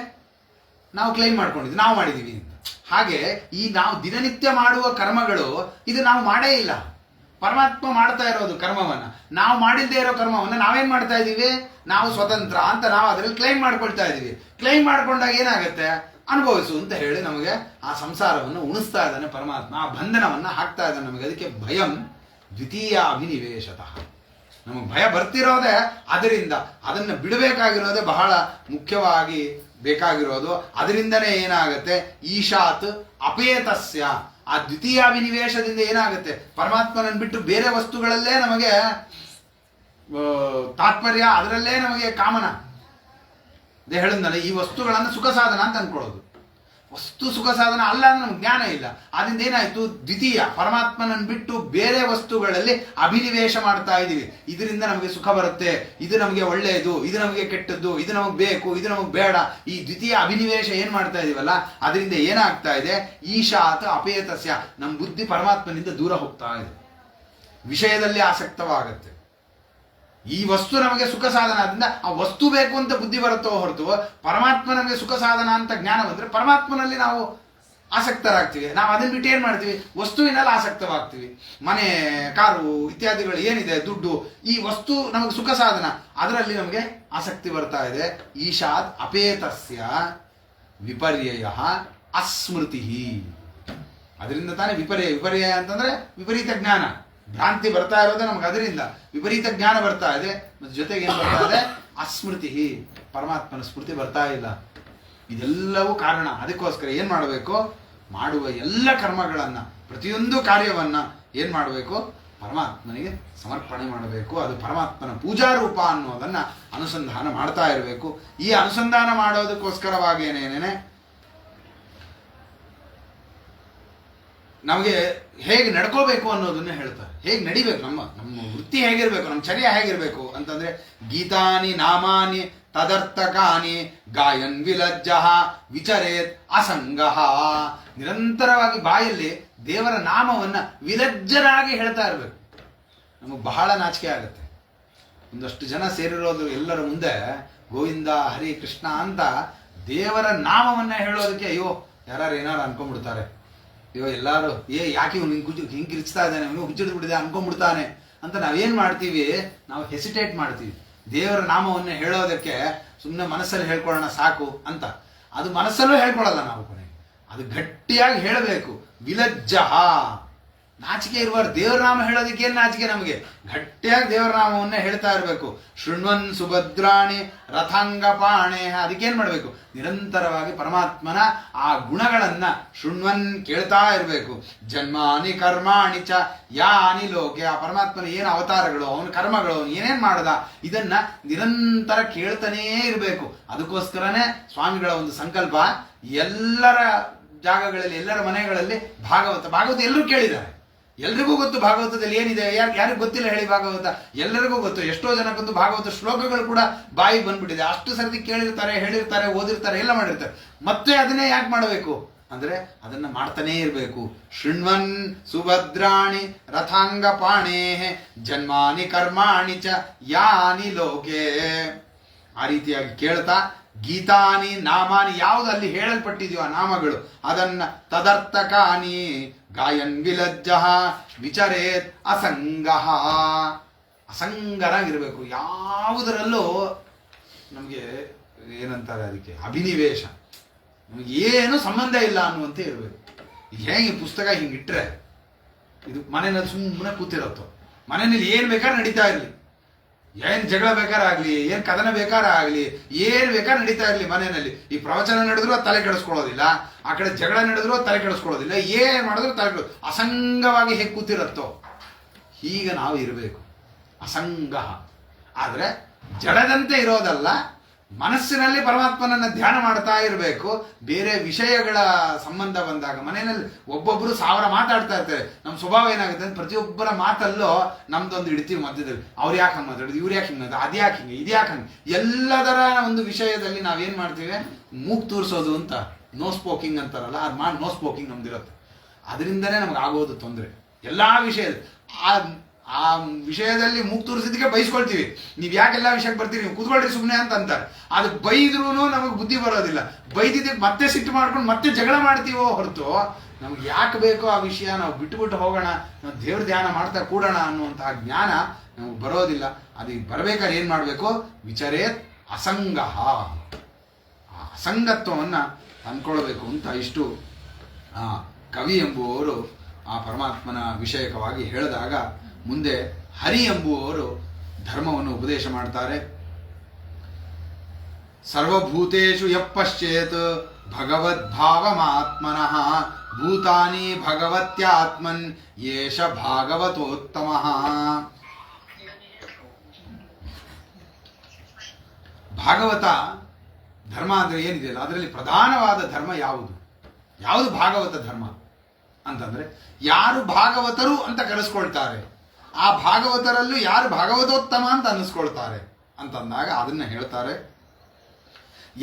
ನಾವು ಕ್ಲೈಮ್ ಮಾಡ್ಕೊಂಡಿದ್ವಿ, ನಾವು ಮಾಡಿದ್ದೀವಿ ಅಂತ. ಹಾಗೆ ಈ ನಾವು ದಿನನಿತ್ಯ ಮಾಡುವ ಕರ್ಮಗಳು, ಇದು ನಾವು ಮಾಡೇ ಇಲ್ಲ. ಪರಮಾತ್ಮ ಮಾಡ್ತಾ ಇರೋದು ಕರ್ಮವನ್ನ. ನಾವು ಮಾಡಿಲ್ಲದೆ ಇರೋ ಕರ್ಮವನ್ನ ನಾವೇನ್ ಮಾಡ್ತಾ ಇದ್ದೀವಿ? ನಾವು ಸ್ವತಂತ್ರ ಅಂತ ನಾವು ಅದರಲ್ಲಿ ಕ್ಲೈಮ್ ಮಾಡ್ಕೊಳ್ತಾ ಇದ್ದೀವಿ. ಕ್ಲೈಮ್ ಮಾಡ್ಕೊಂಡಾಗ ಏನಾಗುತ್ತೆ? ಅನುಭವಿಸು ಅಂತ ಹೇಳಿ ನಮಗೆ ಆ ಸಂಸಾರವನ್ನು ಉಣಿಸ್ತಾ ಇದ್ದಾನೆ ಪರಮಾತ್ಮ. ಆ ಬಂಧನವನ್ನ ಹಾಕ್ತಾ ಇದ್ದಾನೆ ನಮಗೆ. ಅದಕ್ಕೆ ಭಯಂ ದ್ವಿತೀಯ ಅಭಿನಿವೇಶತಃ. ನಮಗೆ ಭಯ ಬರ್ತಿರೋದೇ ಅದರಿಂದ. ಅದನ್ನು ಬಿಡಬೇಕಾಗಿರೋದೇ ಬಹಳ ಮುಖ್ಯವಾಗಿ ಬೇಕಾಗಿರೋದು. ಅದರಿಂದನೇ ಏನಾಗುತ್ತೆ? ಈಶಾತ್ ಅಪೇತಸ್ಯ. ಆ ದ್ವಿತೀಯ ಅಭಿನಿವೇಶದಿಂದ ಏನಾಗುತ್ತೆ? ಪರಮಾತ್ಮನನ್ನು ಬಿಟ್ಟು ಬೇರೆ ವಸ್ತುಗಳಲ್ಲೇ ನಮಗೆ ತಾತ್ಪರ್ಯ, ಅದರಲ್ಲೇ ನಮಗೆ ಕಾಮನ. ಅದೇ ಹೇಳಿದ್ನಲ್ಲ, ಈ ವಸ್ತುಗಳನ್ನು ಸುಖ ಸಾಧನ ಅಂತ ಅನ್ಕೊಳ್ಳೋದು. ವಸ್ತು ಸುಖ ಸಾಧನ ಅಲ್ಲ ಅಂದ್ರೆ ನಮ್ಗೆ ಜ್ಞಾನ ಇಲ್ಲ. ಅದರಿಂದ ಏನಾಯ್ತು? ದ್ವಿತೀಯ ಪರಮಾತ್ಮನನ್ನು ಬಿಟ್ಟು ಬೇರೆ ವಸ್ತುಗಳಲ್ಲಿ ಅಭಿನಿವೇಶ ಮಾಡ್ತಾ ಇದೀವಿ. ಇದರಿಂದ ನಮಗೆ ಸುಖ ಬರುತ್ತೆ, ಇದು ನಮಗೆ ಒಳ್ಳೆಯದು, ಇದು ನಮಗೆ ಕೆಟ್ಟದ್ದು, ಇದು ನಮಗೆ ಬೇಕು, ಇದು ನಮಗೆ ಬೇಡ. ಈ ದ್ವಿತೀಯ ಅಭಿನಿವೇಶ ಏನ್ ಮಾಡ್ತಾ ಇದೀವಲ್ಲ, ಅದರಿಂದ ಏನಾಗ್ತಾ ಇದೆ? ಈಶಾತ್ ಅಪೇತಸ್ಯ. ನಮ್ಮ ಬುದ್ಧಿ ಪರಮಾತ್ಮನಿಂದ ದೂರ ಹೋಗ್ತಾ ಇದೆ, ವಿಷಯದಲ್ಲಿ ಆಸಕ್ತವಾಗತ್ತೆ. ಈ ವಸ್ತು ನಮಗೆ ಸುಖ ಸಾಧನ, ಆದ್ರಿಂದ ಆ ವಸ್ತು ಬೇಕು ಅಂತ ಬುದ್ಧಿ ಬರುತ್ತೋ ಹೊರತು ಪರಮಾತ್ಮ ನಮಗೆ ಸುಖ ಸಾಧನ ಅಂತ ಜ್ಞಾನ ಬಂದ್ರೆ ಪರಮಾತ್ಮನಲ್ಲಿ ನಾವು ಆಸಕ್ತರಾಗ್ತೀವಿ. ನಾವು ಅದನ್ನ ಬಿಟ್ಟು ಏನ್ ಮಾಡ್ತೀವಿ? ವಸ್ತುವಿನಲ್ಲಿ ಆಸಕ್ತವಾಗ್ತೀವಿ. ಮನೆ, ಕಾರು ಇತ್ಯಾದಿಗಳು ಏನಿದೆ, ದುಡ್ಡು, ಈ ವಸ್ತು ನಮಗೆ ಸುಖ ಸಾಧನ, ಅದರಲ್ಲಿ ನಮಗೆ ಆಸಕ್ತಿ ಬರ್ತಾ ಇದೆ. ಈಶಾದ್ ಅಪೇತಸ್ಯ ವಿಪರ್ಯಯ ಅಸ್ಮೃತಿ. ಅದರಿಂದ ತಾನೇ ವಿಪರ್ಯಯ ಅಂತಂದ್ರೆ ವಿಪರೀತ ಜ್ಞಾನ, ಭ್ರಾಂತಿ ಬರ್ತಾ ಇರೋದೇ ನಮ್ಗೆ. ಅದರಿಂದ ವಿಪರೀತ ಜ್ಞಾನ ಬರ್ತಾ ಇದೆ. ಮತ್ತೆ ಜೊತೆಗೆ ಏನ್ ಬರ್ತಾ ಇದೆ? ಅಸ್ಮೃತಿ, ಪರಮಾತ್ಮನ ಸ್ಮೃತಿ ಬರ್ತಾ ಇಲ್ಲ. ಇದೆಲ್ಲವೂ ಕಾರಣ. ಅದಕ್ಕೋಸ್ಕರ ಏನ್ ಮಾಡಬೇಕು? ಮಾಡುವ ಎಲ್ಲ ಕರ್ಮಗಳನ್ನ, ಪ್ರತಿಯೊಂದು ಕಾರ್ಯವನ್ನ ಏನ್ ಮಾಡಬೇಕು? ಪರಮಾತ್ಮನಿಗೆ ಸಮರ್ಪಣೆ ಮಾಡಬೇಕು. ಅದು ಪರಮಾತ್ಮನ ಪೂಜಾ ರೂಪ ಅನ್ನೋದನ್ನ ಅನುಸಂಧಾನ ಮಾಡ್ತಾ ಇರಬೇಕು. ಈ ಅನುಸಂಧಾನ ಮಾಡೋದಕ್ಕೋಸ್ಕರವಾಗಿ ಏನೇನೇನೆ ನಮಗೆ ಹೇಗೆ ನಡ್ಕೋಬೇಕು ಅನ್ನೋದನ್ನ ಹೇಳ್ತಾರೆ. ಹೇಗೆ ನಡಿಬೇಕು, ನಮ್ಮ ವೃತ್ತಿ ಹೇಗಿರ್ಬೇಕು, ನಮ್ಮ ಚರ್ಯ ಹೇಗಿರ್ಬೇಕು ಅಂತಂದ್ರೆ, ಗೀತಾನಿ ನಾಮಾನಿ ತದರ್ಥಕಾನಿ ಗಾಯನ್ ವಿಲಜ್ಜ ವಿಚರೇತ್ ಅಸಂಗಃ. ನಿರಂತರವಾಗಿ ಬಾಯಲ್ಲಿ ದೇವರ ನಾಮವನ್ನ ವಿಲಜ್ಜರಾಗಿ ಹೇಳ್ತಾ ಇರಬೇಕು. ನಮಗೆ ಬಹಳ ನಾಚಿಕೆ ಆಗುತ್ತೆ. ಒಂದಷ್ಟು ಜನ ಸೇರಿರೋದು ಎಲ್ಲರ ಮುಂದೆ ಗೋವಿಂದ ಹರಿ ಕೃಷ್ಣ ಅಂತ ದೇವರ ನಾಮವನ್ನ ಹೇಳೋದಕ್ಕೆ ಅಯ್ಯೋ ಯಾರು ಏನಾರು ಅನ್ಕೊಂಡ್ಬಿಡ್ತಾರೆ. ಅಯ್ಯೋ ಎಲ್ಲಾರು ಯಾಕೆ ಇವ್ನು ಹಿಂಗೆ ಕಿರ್ಚ್ತಾ ಇದ್ದಾನೆ, ಇವನು ಹುಚ್ಚಿಡ್ದು ಬಿಟ್ಟಿದೆ ಅನ್ಕೊಂಡ್ಬಿಡ್ತಾನೆ ಅಂತ ನಾವೇನ್ ಮಾಡ್ತೀವಿ? ನಾವು ಹೆಸಿಟೇಟ್ ಮಾಡ್ತೀವಿ. ದೇವರ ನಾಮವನ್ನು ಹೇಳೋದಕ್ಕೆ ಸುಮ್ಮನೆ ಮನಸ್ಸಲ್ಲಿ ಹೇಳ್ಕೊಳ್ಳೋಣ ಸಾಕು ಅಂತ. ಅದು ಮನಸ್ಸಲ್ಲೂ ಹೇಳ್ಕೊಳ್ಳಲ್ಲ ನಾವು ಕೊನೆಗೆ, ಅದು ಗಟ್ಟಿಯಾಗಿ ಹೇಳಬೇಕು. ವಿಲಜ್ಜ, ನಾಚಿಕೆ ಇರುವಾರು. ದೇವರ ನಾಮ ಹೇಳೋದಕ್ಕೆ ಏನು ನಾಚಿಕೆ ನಮಗೆ? ಗಟ್ಟಿಯಾಗಿ ದೇವರ ನಾಮವನ್ನೇ ಹೇಳ್ತಾ ಇರಬೇಕು. ಶೃಣ್ವನ್ ಸುಭದ್ರಾಣಿ ರಥಾಂಗಪಾಣೆ, ಅದಕ್ಕೇನು ಮಾಡಬೇಕು? ನಿರಂತರವಾಗಿ ಪರಮಾತ್ಮನ ಆ ಗುಣಗಳನ್ನ ಶೃಣ್ವನ್ ಕೇಳ್ತಾ ಇರಬೇಕು. ಜನ್ಮಾನಿ ಕರ್ಮಾಣಿ ಚ ಯಾನಿ ಲೋಕೆ, ಆ ಪರಮಾತ್ಮನ ಏನು ಅವತಾರಗಳು, ಅವನ ಕರ್ಮಗಳು, ಅವನು ಏನೇನು ಮಾಡದ, ಇದನ್ನ ನಿರಂತರ ಕೇಳ್ತಾನೇ ಇರಬೇಕು. ಅದಕ್ಕೋಸ್ಕರನೇ ಸ್ವಾಮಿಗಳ ಒಂದು ಸಂಕಲ್ಪ, ಎಲ್ಲರ ಜಾಗಗಳಲ್ಲಿ, ಎಲ್ಲರ ಮನೆಗಳಲ್ಲಿ ಭಾಗವತ ಎಲ್ಲರೂ ಕೇಳಿದ್ದಾರೆ. ಎಲ್ರಿಗೂ ಗೊತ್ತು ಭಾಗವತದಲ್ಲಿ ಏನಿದೆ, ಯಾರಿಗೂ ಗೊತ್ತಿಲ್ಲ ಹೇಳಿ ಭಾಗವತ, ಎಲ್ಲರಿಗೂ ಗೊತ್ತು. ಎಷ್ಟೋ ಜನಕ್ಕಂತೂ ಭಾಗವತ ಶ್ಲೋಕಗಳು ಕೂಡ ಬಾಯಿ ಬಂದ್ಬಿಟ್ಟಿದೆ. ಅಷ್ಟು ಸರ್ತಿ ಕೇಳಿರ್ತಾರೆ, ಹೇಳಿರ್ತಾರೆ, ಓದಿರ್ತಾರೆ, ಎಲ್ಲ ಮಾಡಿರ್ತಾರೆ. ಮತ್ತೆ ಅದನ್ನೇ ಯಾಕೆ ಮಾಡಬೇಕು ಅಂದ್ರೆ ಅದನ್ನ ಮಾಡ್ತಾನೇ ಇರಬೇಕು. ಶೃಣ್ವನ್ ಸುಭದ್ರಾಣಿ ರಥಾಂಗಪಾಣೇ ಜನ್ಮಾನಿ ಕರ್ಮಾಣಿ ಚ ಯಾನಿ ಲೋಕೆ, ಆ ರೀತಿಯಾಗಿ ಕೇಳ್ತಾ ಗೀತಾನಿ ನಾಮಾನಿ, ಯಾವುದು ಅಲ್ಲಿ ಹೇಳಲ್ಪಟ್ಟಿದೆಯೋ ಆ ನಾಮಗಳು, ಅದನ್ನ ತದರ್ಥಕಾನಿ ಗಾಯನ್ ವಿಲಜ್ಜ ವಿಚರೇತ್ ಅಸಂಗಃ, ಅಸಂಗರಾಗಿರ್ಬೇಕು. ಯಾವುದರಲ್ಲೂ ನಮಗೆ ಏನಂತಾರೆ ಅದಕ್ಕೆ, ಅಭಿನಿವೇಶ, ನಮಗೆ ಏನು ಸಂಬಂಧ ಇಲ್ಲ ಅನ್ನುವಂತೆ ಇರಬೇಕು. ಈಗ ಹೇಗೆ ಪುಸ್ತಕ ಹಿಂಗಿಟ್ರೆ ಇದು ಮನೆಯಲ್ಲಿ ಸುಮ್ಮನೆ ಕೂತಿರತ್ತೋ, ಮನೆಯಲ್ಲಿ ಏನು ಬೇಕಾದ್ರೆ ನಡೀತಾ ಇರಲಿ, ಏನ್ ಜಗಳ ಬೇಕಾರಾಗ್ಲಿ, ಏನ್ ಕದನ ಬೇಕಾರಾಗ್ಲಿ, ಏನ್ ಬೇಕಾದ್ರೆ ನಡೀತಾ ಇರ್ಲಿ ಮನೆಯಲ್ಲಿ. ಈ ಪ್ರವಚನ ನಡೆದ್ರು ತಲೆ ಕೆಡಿಸ್ಕೊಳ್ಳೋದಿಲ್ಲ, ಆ ಕಡೆ ಜಗಳ ನಡೆದ್ರು ತಲೆ ಕೆಡಿಸ್ಕೊಳ್ಳೋದಿಲ್ಲ, ಏನ್ ಮಾಡಿದ್ರು ತಲೆ ಕೆಡಿಸ್, ಅಸಂಗವಾಗಿ ಹೇಗೆ ಕೂತಿರತ್ತೋ ಹೀಗೆ ನಾವು ಇರಬೇಕು. ಅಸಂಗ ಆದ್ರೆ ಜಡದಂತೆ ಇರೋದಲ್ಲ, ಮನಸ್ಸಿನಲ್ಲಿ ಪರಮಾತ್ಮನನ್ನ ಧ್ಯಾನ ಮಾಡ್ತಾ ಇರಬೇಕು. ಬೇರೆ ವಿಷಯಗಳ ಸಂಬಂಧ ಬಂದಾಗ ಮನೆಯಲ್ಲಿ ಒಬ್ಬೊಬ್ರು 1000 ಮಾತಾಡ್ತಾ ಇರ್ತಾರೆ. ನಮ್ಮ ಸ್ವಭಾವ ಏನಾಗುತ್ತೆ ಅಂದ್ರೆ ಪ್ರತಿಯೊಬ್ಬರ ಮಾತಲ್ಲೋ ನಮ್ದೊಂದು ಇಡ್ತೀವಿ ಮಧ್ಯದಲ್ಲಿ. ಅವ್ರು ಯಾಕೆ ಹಂಗೆ ಮಾತಾಡಿದ್ರು, ಇವ್ರು ಯಾಕೆ ಹಿಂಗೆ, ಅದ್ಯಾಕೆ ಹಿಂಗೆ, ಇದ್ಯಾಕೆ ಹಂಗೆ, ಎಲ್ಲದರ ಒಂದು ವಿಷಯದಲ್ಲಿ ನಾವೇನ್ ಮಾಡ್ತೀವಿ, ಮೂಗ್ ತೂರಿಸೋದು ಅಂತ, ನೋ ಸ್ಪೋಕಿಂಗ್ ಅಂತಾರಲ್ಲ, ಅದು ಮಾಡಿ ನೋ ಸ್ಪೋಕಿಂಗ್ ನಮ್ದಿರುತ್ತೆ. ಅದರಿಂದನೇ ನಮ್ಗೆ ಆಗೋದು ತೊಂದರೆ. ಎಲ್ಲಾ ವಿಷಯದಲ್ಲಿ ಆ ವಿಷಯದಲ್ಲಿ ಮೂಗ್ ತೋರಿಸಿದಕ್ಕೆ ಬೈಸ್ಕೊಳ್ತೀವಿ. ನೀವು ಯಾಕೆಲ್ಲ ವಿಷಯಕ್ಕೆ ಬರ್ತೀರಿ, ನೀವು ಕೂತ್ಕೊಳ್ರಿ ಸುಮ್ಮನೆ ಅಂತ ಅಂತಾರೆ. ಅದು ಬೈದ್ರೂ ನಮಗೆ ಬುದ್ಧಿ ಬರೋದಿಲ್ಲ. ಬೈದಿದ್ದಕ್ಕೆ ಮತ್ತೆ ಸಿಟ್ಟು ಮಾಡ್ಕೊಂಡು ಮತ್ತೆ ಜಗಳ ಮಾಡ್ತೀವೋ ಹೊರತು ನಮ್ಗೆ ಯಾಕೆ ಬೇಕೋ ಆ ವಿಷಯ ನಾವು ಬಿಟ್ಟು ಹೋಗೋಣ, ನಾವು ದೇವ್ರ ಧ್ಯಾನ ಮಾಡ್ತಾ ಕೂಡೋಣ ಅನ್ನುವಂತಹ ಜ್ಞಾನ ನಮಗೆ ಬರೋದಿಲ್ಲ. ಅದಕ್ಕೆ ಬರಬೇಕಾದ್ರೆ ಏನು ಮಾಡಬೇಕು? ವಿಚರೇತ್ ಅಸಂಗಃ, ಆ ಅಸಂಗತ್ವವನ್ನು ತಂದ್ಕೊಳ್ಬೇಕು ಅಂತ ಇಷ್ಟು ಕವಿ ಎಂಬುವವರು ಆ ಪರಮಾತ್ಮನ ವಿಷಯಕವಾಗಿ ಹೇಳಿದಾಗ, ಮುಂದೆ ಹರಿ ಎಂಬುವವರು ಧರ್ಮವನ್ನು ಉಪದೇಶ ಮಾಡ್ತಾರೆ. ಸರ್ವಭೂತೇಷು ಯಪ್ಪಶ್ಚೇತ್ ಭಗವದ್ಭಾವಮಾತ್ಮನಃ ಭೂತಾನಿ ಭಗವತ್ಯಾತ್ಮನ್ ಯೇಷ ಭಾಗವತೋತ್ತಮಃ. ಭಾಗವತ ಧರ್ಮ ಅಂದ್ರೆ ಏನಿದೆಯಲ್ಲ, ಅದರಲ್ಲಿ ಪ್ರಧಾನವಾದ ಧರ್ಮ ಯಾವುದು ಭಾಗವತ ಧರ್ಮ ಅಂತಂದ್ರೆ, ಯಾರು ಭಾಗವತರು ಅಂತ ಕರೆಸ್ಕೊಳ್ತಾರೆ, ಆ ಭಾಗವತರಲ್ಲೂ ಯಾರು ಭಾಗವತೋತ್ತಮ ಅಂತ ಅನ್ನಿಸ್ಕೊಳ್ತಾರೆ ಅಂತಂದಾಗ ಅದನ್ನ ಹೇಳ್ತಾರೆ.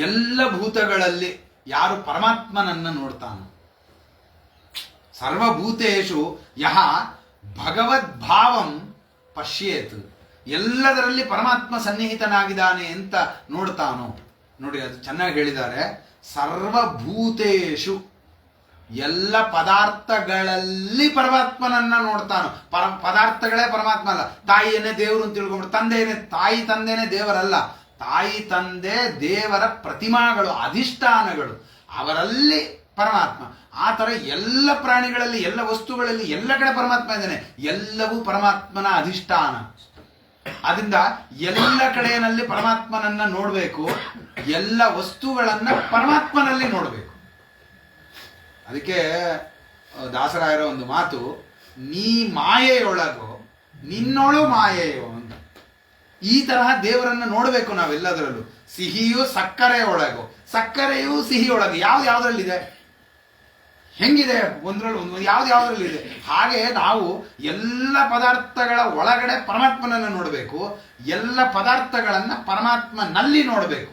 ಎಲ್ಲ ಭೂತಗಳಲ್ಲಿ ಯಾರು ಪರಮಾತ್ಮನನ್ನ ನೋಡ್ತಾನೆ, ಸರ್ವಭೂತೇಷು ಯಹ ಭಗವದ್ಭಾವಂ ಪಶ್ಯೇತ್, ಎಲ್ಲದರಲ್ಲಿ ಪರಮಾತ್ಮ ಸನ್ನಿಹಿತನಾಗಿದ್ದಾನೆ ಅಂತ ನೋಡ್ತಾನೋ. ನೋಡಿ, ಅದು ಚೆನ್ನಾಗಿ ಹೇಳಿದ್ದಾರೆ. ಸರ್ವಭೂತೇಷು, ಎಲ್ಲ ಪದಾರ್ಥಗಳಲ್ಲಿ ಪರಮಾತ್ಮನನ್ನ ನೋಡ್ತಾನೋ. ಪದಾರ್ಥಗಳೇ ಪರಮಾತ್ಮ ಅಲ್ಲ. ತಾಯಿಯನ್ನೇ ದೇವರು ಅಂತ ತಿಳ್ಕೊಂಡ್ಬಿಟ್ಟು, ತಾಯಿ ತಂದೆನೇ ದೇವರಲ್ಲ. ತಾಯಿ ತಂದೆ ದೇವರ ಪ್ರತಿಮಾಗಳು, ಅಧಿಷ್ಠಾನಗಳು, ಅವರಲ್ಲಿ ಪರಮಾತ್ಮ. ಆ ತರ ಎಲ್ಲ ಪ್ರಾಣಿಗಳಲ್ಲಿ, ಎಲ್ಲ ವಸ್ತುಗಳಲ್ಲಿ, ಎಲ್ಲ ಕಡೆ ಪರಮಾತ್ಮ ಇದ್ದಾನೆ. ಎಲ್ಲವೂ ಪರಮಾತ್ಮನ ಅಧಿಷ್ಠಾನ. ಅದರಿಂದ ಎಲ್ಲ ಕಡೆಯಲ್ಲಿ ಪರಮಾತ್ಮನನ್ನ ನೋಡಬೇಕು, ಎಲ್ಲ ವಸ್ತುಗಳನ್ನ ಪರಮಾತ್ಮನಲ್ಲಿ ನೋಡಬೇಕು. ಅದಕ್ಕೆ ದಾಸರಾಯರ ಒಂದು ಮಾತು, ನೀ ಮಾಯೆಯೊಳಗೋ ನಿನ್ನೊಳು ಮಾಯೆಯೋ ಅಂತ. ಈ ತರಹ ದೇವರನ್ನ ನೋಡಬೇಕು ನಾವೆಲ್ಲದರಲ್ಲೂ. ಸಿಹಿಯು ಸಕ್ಕರೆ ಒಳಗೋ, ಸಕ್ಕರೆಯು ಸಿಹಿ ಒಳಗೆ. ಯಾವ್ದ್ರಲ್ಲಿದೆ, ಹೆಂಗಿದೆ, ಒಂದ್ರಲ್ಲಿ ಒಂದು ಯಾವ್ದ್ರಲ್ಲಿದೆ. ಹಾಗೆ ನಾವು ಎಲ್ಲ ಪದಾರ್ಥಗಳ ಒಳಗಡೆ ಪರಮಾತ್ಮನನ್ನ ನೋಡಬೇಕು, ಎಲ್ಲ ಪದಾರ್ಥಗಳನ್ನ ಪರಮಾತ್ಮನಲ್ಲಿ ನೋಡಬೇಕು.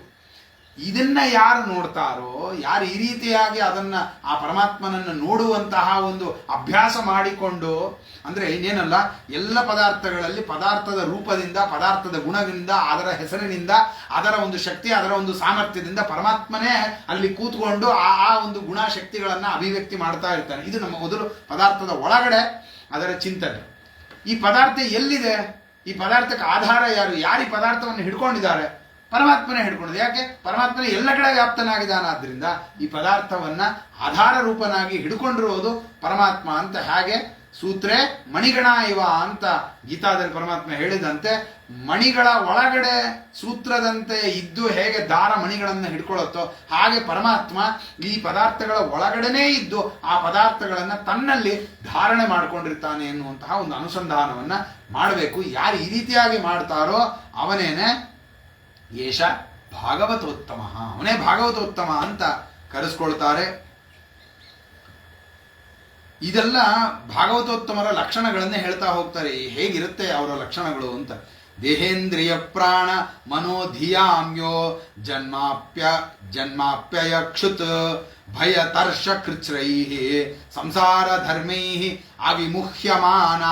ಇದನ್ನ ಯಾರು ನೋಡ್ತಾರೋ, ಯಾರು ಈ ರೀತಿಯಾಗಿ ಅದನ್ನ ಆ ಪರಮಾತ್ಮನನ್ನ ನೋಡುವಂತಹ ಒಂದು ಅಭ್ಯಾಸ ಮಾಡಿಕೊಂಡು, ಅಂದ್ರೆ ಇನ್ನೇನಲ್ಲ, ಎಲ್ಲ ಪದಾರ್ಥಗಳಲ್ಲಿ ಪದಾರ್ಥದ ರೂಪದಿಂದ, ಪದಾರ್ಥದ ಗುಣದಿಂದ, ಅದರ ಹೆಸರಿನಿಂದ, ಅದರ ಒಂದು ಶಕ್ತಿ, ಅದರ ಒಂದು ಸಾಮರ್ಥ್ಯದಿಂದ ಪರಮಾತ್ಮನೇ ಅಲ್ಲಿ ಕೂತ್ಕೊಂಡು ಆ ಒಂದು ಗುಣ ಶಕ್ತಿಗಳನ್ನ ಅಭಿವ್ಯಕ್ತಿ ಮಾಡ್ತಾ ಇರ್ತಾನೆ. ಇದು ನಮ್ಮ ಮೊದಲು ಪದಾರ್ಥದ ಒಳಗಡೆ ಅದರ ಚಿಂತನೆ. ಈ ಪದಾರ್ಥ ಎಲ್ಲಿದೆ, ಈ ಪದಾರ್ಥಕ್ಕೆ ಆಧಾರ ಯಾರು, ಯಾರು ಈ ಪದಾರ್ಥವನ್ನು ಹಿಡ್ಕೊಂಡಿದ್ದಾರೆ? ಪರಮಾತ್ಮನೇ ಹಿಡ್ಕೊಂಡಿದೆ. ಯಾಕೆ? ಪರಮಾತ್ಮನೇ ಎಲ್ಲ ಕಡೆ ವ್ಯಾಪ್ತನಾಗಿದ್ದಾನಾದ್ರಿಂದ ಈ ಪದಾರ್ಥವನ್ನ ಆಧಾರ ರೂಪನಾಗಿ ಹಿಡ್ಕೊಂಡಿರುವುದು ಪರಮಾತ್ಮ ಅಂತ. ಹಾಗೆ ಸೂತ್ರೇ ಮಣಿಗಣ ಇವ ಅಂತ ಗೀತಾದಲ್ಲಿ ಪರಮಾತ್ಮ ಹೇಳಿದಂತೆ, ಮಣಿಗಳ ಒಳಗಡೆ ಸೂತ್ರದಂತೆ ಇದ್ದು ಹೇಗೆ ದಾರ ಮಣಿಗಳನ್ನು ಹಿಡ್ಕೊಳ್ಳುತ್ತೋ ಹಾಗೆ ಪರಮಾತ್ಮ ಈ ಪದಾರ್ಥಗಳ ಒಳಗಡೆನೇ ಇದ್ದು ಆ ಪದಾರ್ಥಗಳನ್ನ ತನ್ನಲ್ಲಿ ಧಾರಣೆ ಮಾಡಿಕೊಂಡಿರ್ತಾನೆ ಎನ್ನುವಂತಹ ಒಂದು ಅನುಸಂಧಾನವನ್ನ ಮಾಡಬೇಕು. ಯಾರು ಈ ರೀತಿಯಾಗಿ ಮಾಡ್ತಾರೋ ಅವನೇನೆ ಏಷ ಭಾಗವತೋತ್ತಮ, ಅವನೇ ಭಾಗವತೋತ್ತಮ ಅಂತ ಕರೆಸ್ಕೊಳ್ತಾರೆ. ಇದೆಲ್ಲ ಭಾಗವತೋತ್ತಮರ ಲಕ್ಷಣಗಳನ್ನೇ ಹೇಳ್ತಾ ಹೋಗ್ತಾರೆ, ಹೇಗಿರುತ್ತೆ ಅವರ ಲಕ್ಷಣಗಳು ಅಂತ. ದೇಹೇಂದ್ರಿಯ ಪ್ರಾಣ ಮನೋಧಿಯಾಮ್ಯೋ ಜನ್ಮಾಪ್ಯಯಕ್ಷುತ್ ಭಯತರ್ಷ ಕೃಚ್ರೈ ಸಂಸಾರ ಧರ್ಮೈ ಅವಿಮುಹ್ಯಮಾನ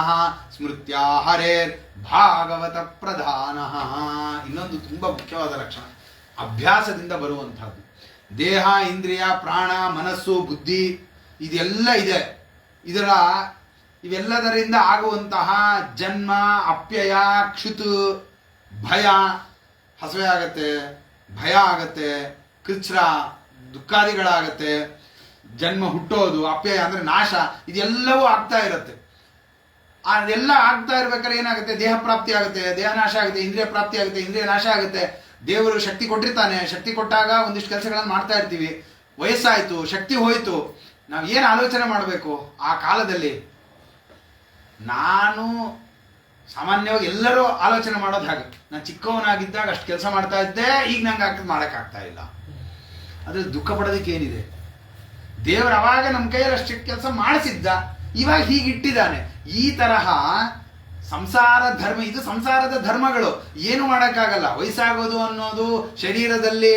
ಸ್ಮೃತ್ಯಾ ಹರೇರ್ ಭಾಗವತ ಪ್ರಧಾನ. ಇನ್ನೊಂದು ತುಂಬಾ ಮುಖ್ಯವಾದ ಲಕ್ಷಣ, ಅಭ್ಯಾಸದಿಂದ ಬರುವಂತಹದ್ದು. ದೇಹ, ಇಂದ್ರಿಯ, ಪ್ರಾಣ, ಮನಸ್ಸು, ಬುದ್ಧಿ ಇದೆಲ್ಲ ಇದೆ. ಇವೆಲ್ಲದರಿಂದ ಆಗುವಂತಹ ಜನ್ಮ, ಅಪ್ಯಯ, ಕ್ಷುತ್, ಭಯ, ಹಸುವೆ ಆಗತ್ತೆ, ಭಯ ಆಗತ್ತೆ, ಕೃಚ್ರ ದುಃಖಾದಿಗಳಾಗತ್ತೆ, ಜನ್ಮ ಹುಟ್ಟೋದು, ಅಪ್ಯಯ ಅಂದ್ರೆ ನಾಶ, ಇದೆಲ್ಲವೂ ಆಗ್ತಾ ಇರುತ್ತೆ. ಅದೆಲ್ಲ ಆಗ್ತಾ ಇರ್ಬೇಕಾದ್ರೆ ಏನಾಗುತ್ತೆ? ದೇಹ ಪ್ರಾಪ್ತಿ ಆಗುತ್ತೆ, ದೇಹ ನಾಶ ಆಗುತ್ತೆ, ಇಂದ್ರಿಯ ಪ್ರಾಪ್ತಿ ಆಗುತ್ತೆ, ಇಂದ್ರಿಯ ನಾಶ ಆಗುತ್ತೆ. ದೇವರು ಶಕ್ತಿ ಕೊಟ್ಟಿರ್ತಾನೆ, ಶಕ್ತಿ ಕೊಟ್ಟಾಗ ಒಂದಿಷ್ಟು ಕೆಲಸಗಳನ್ನು ಮಾಡ್ತಾ ಇರ್ತೀವಿ. ವಯಸ್ಸಾಯ್ತು, ಶಕ್ತಿ ಹೋಯ್ತು, ನಾವು ಏನು ಆಲೋಚನೆ ಮಾಡಬೇಕು ಆ ಕಾಲದಲ್ಲಿ? ನಾನು ಸಾಮಾನ್ಯವಾಗಿ ಎಲ್ಲರೂ ಆಲೋಚನೆ ಮಾಡೋದು ಹಾಗೆ, ನಾನು ಚಿಕ್ಕವನಾಗಿದ್ದಾಗ ಅಷ್ಟು ಕೆಲಸ ಮಾಡ್ತಾ ಇದ್ದೆ, ಈಗ ನಂಗೆ ಮಾಡೋಕ್ಕಾಗ್ತಾ ಇಲ್ಲ. ಅದ್ರಲ್ಲಿ ದುಃಖ ಪಡೋದಕ್ಕೆ ಏನಿದೆ? ದೇವರು ಅವಾಗ ನಮ್ಮ ಕೈಯಲ್ಲಿ ಅಷ್ಟು ಕೆಲಸ ಮಾಡಿಸಿದ್ದ, ಇವಾಗ ಹೀಗಿಟ್ಟಿದ್ದಾನೆ. ಈ ತರಹ ಸಂಸಾರ ಧರ್ಮ, ಇದು ಸಂಸಾರದ ಧರ್ಮಗಳು, ಏನು ಮಾಡೋಕ್ಕಾಗಲ್ಲ. ವಯಸ್ಸಾಗೋದು ಅನ್ನೋದು ಶರೀರದಲ್ಲಿ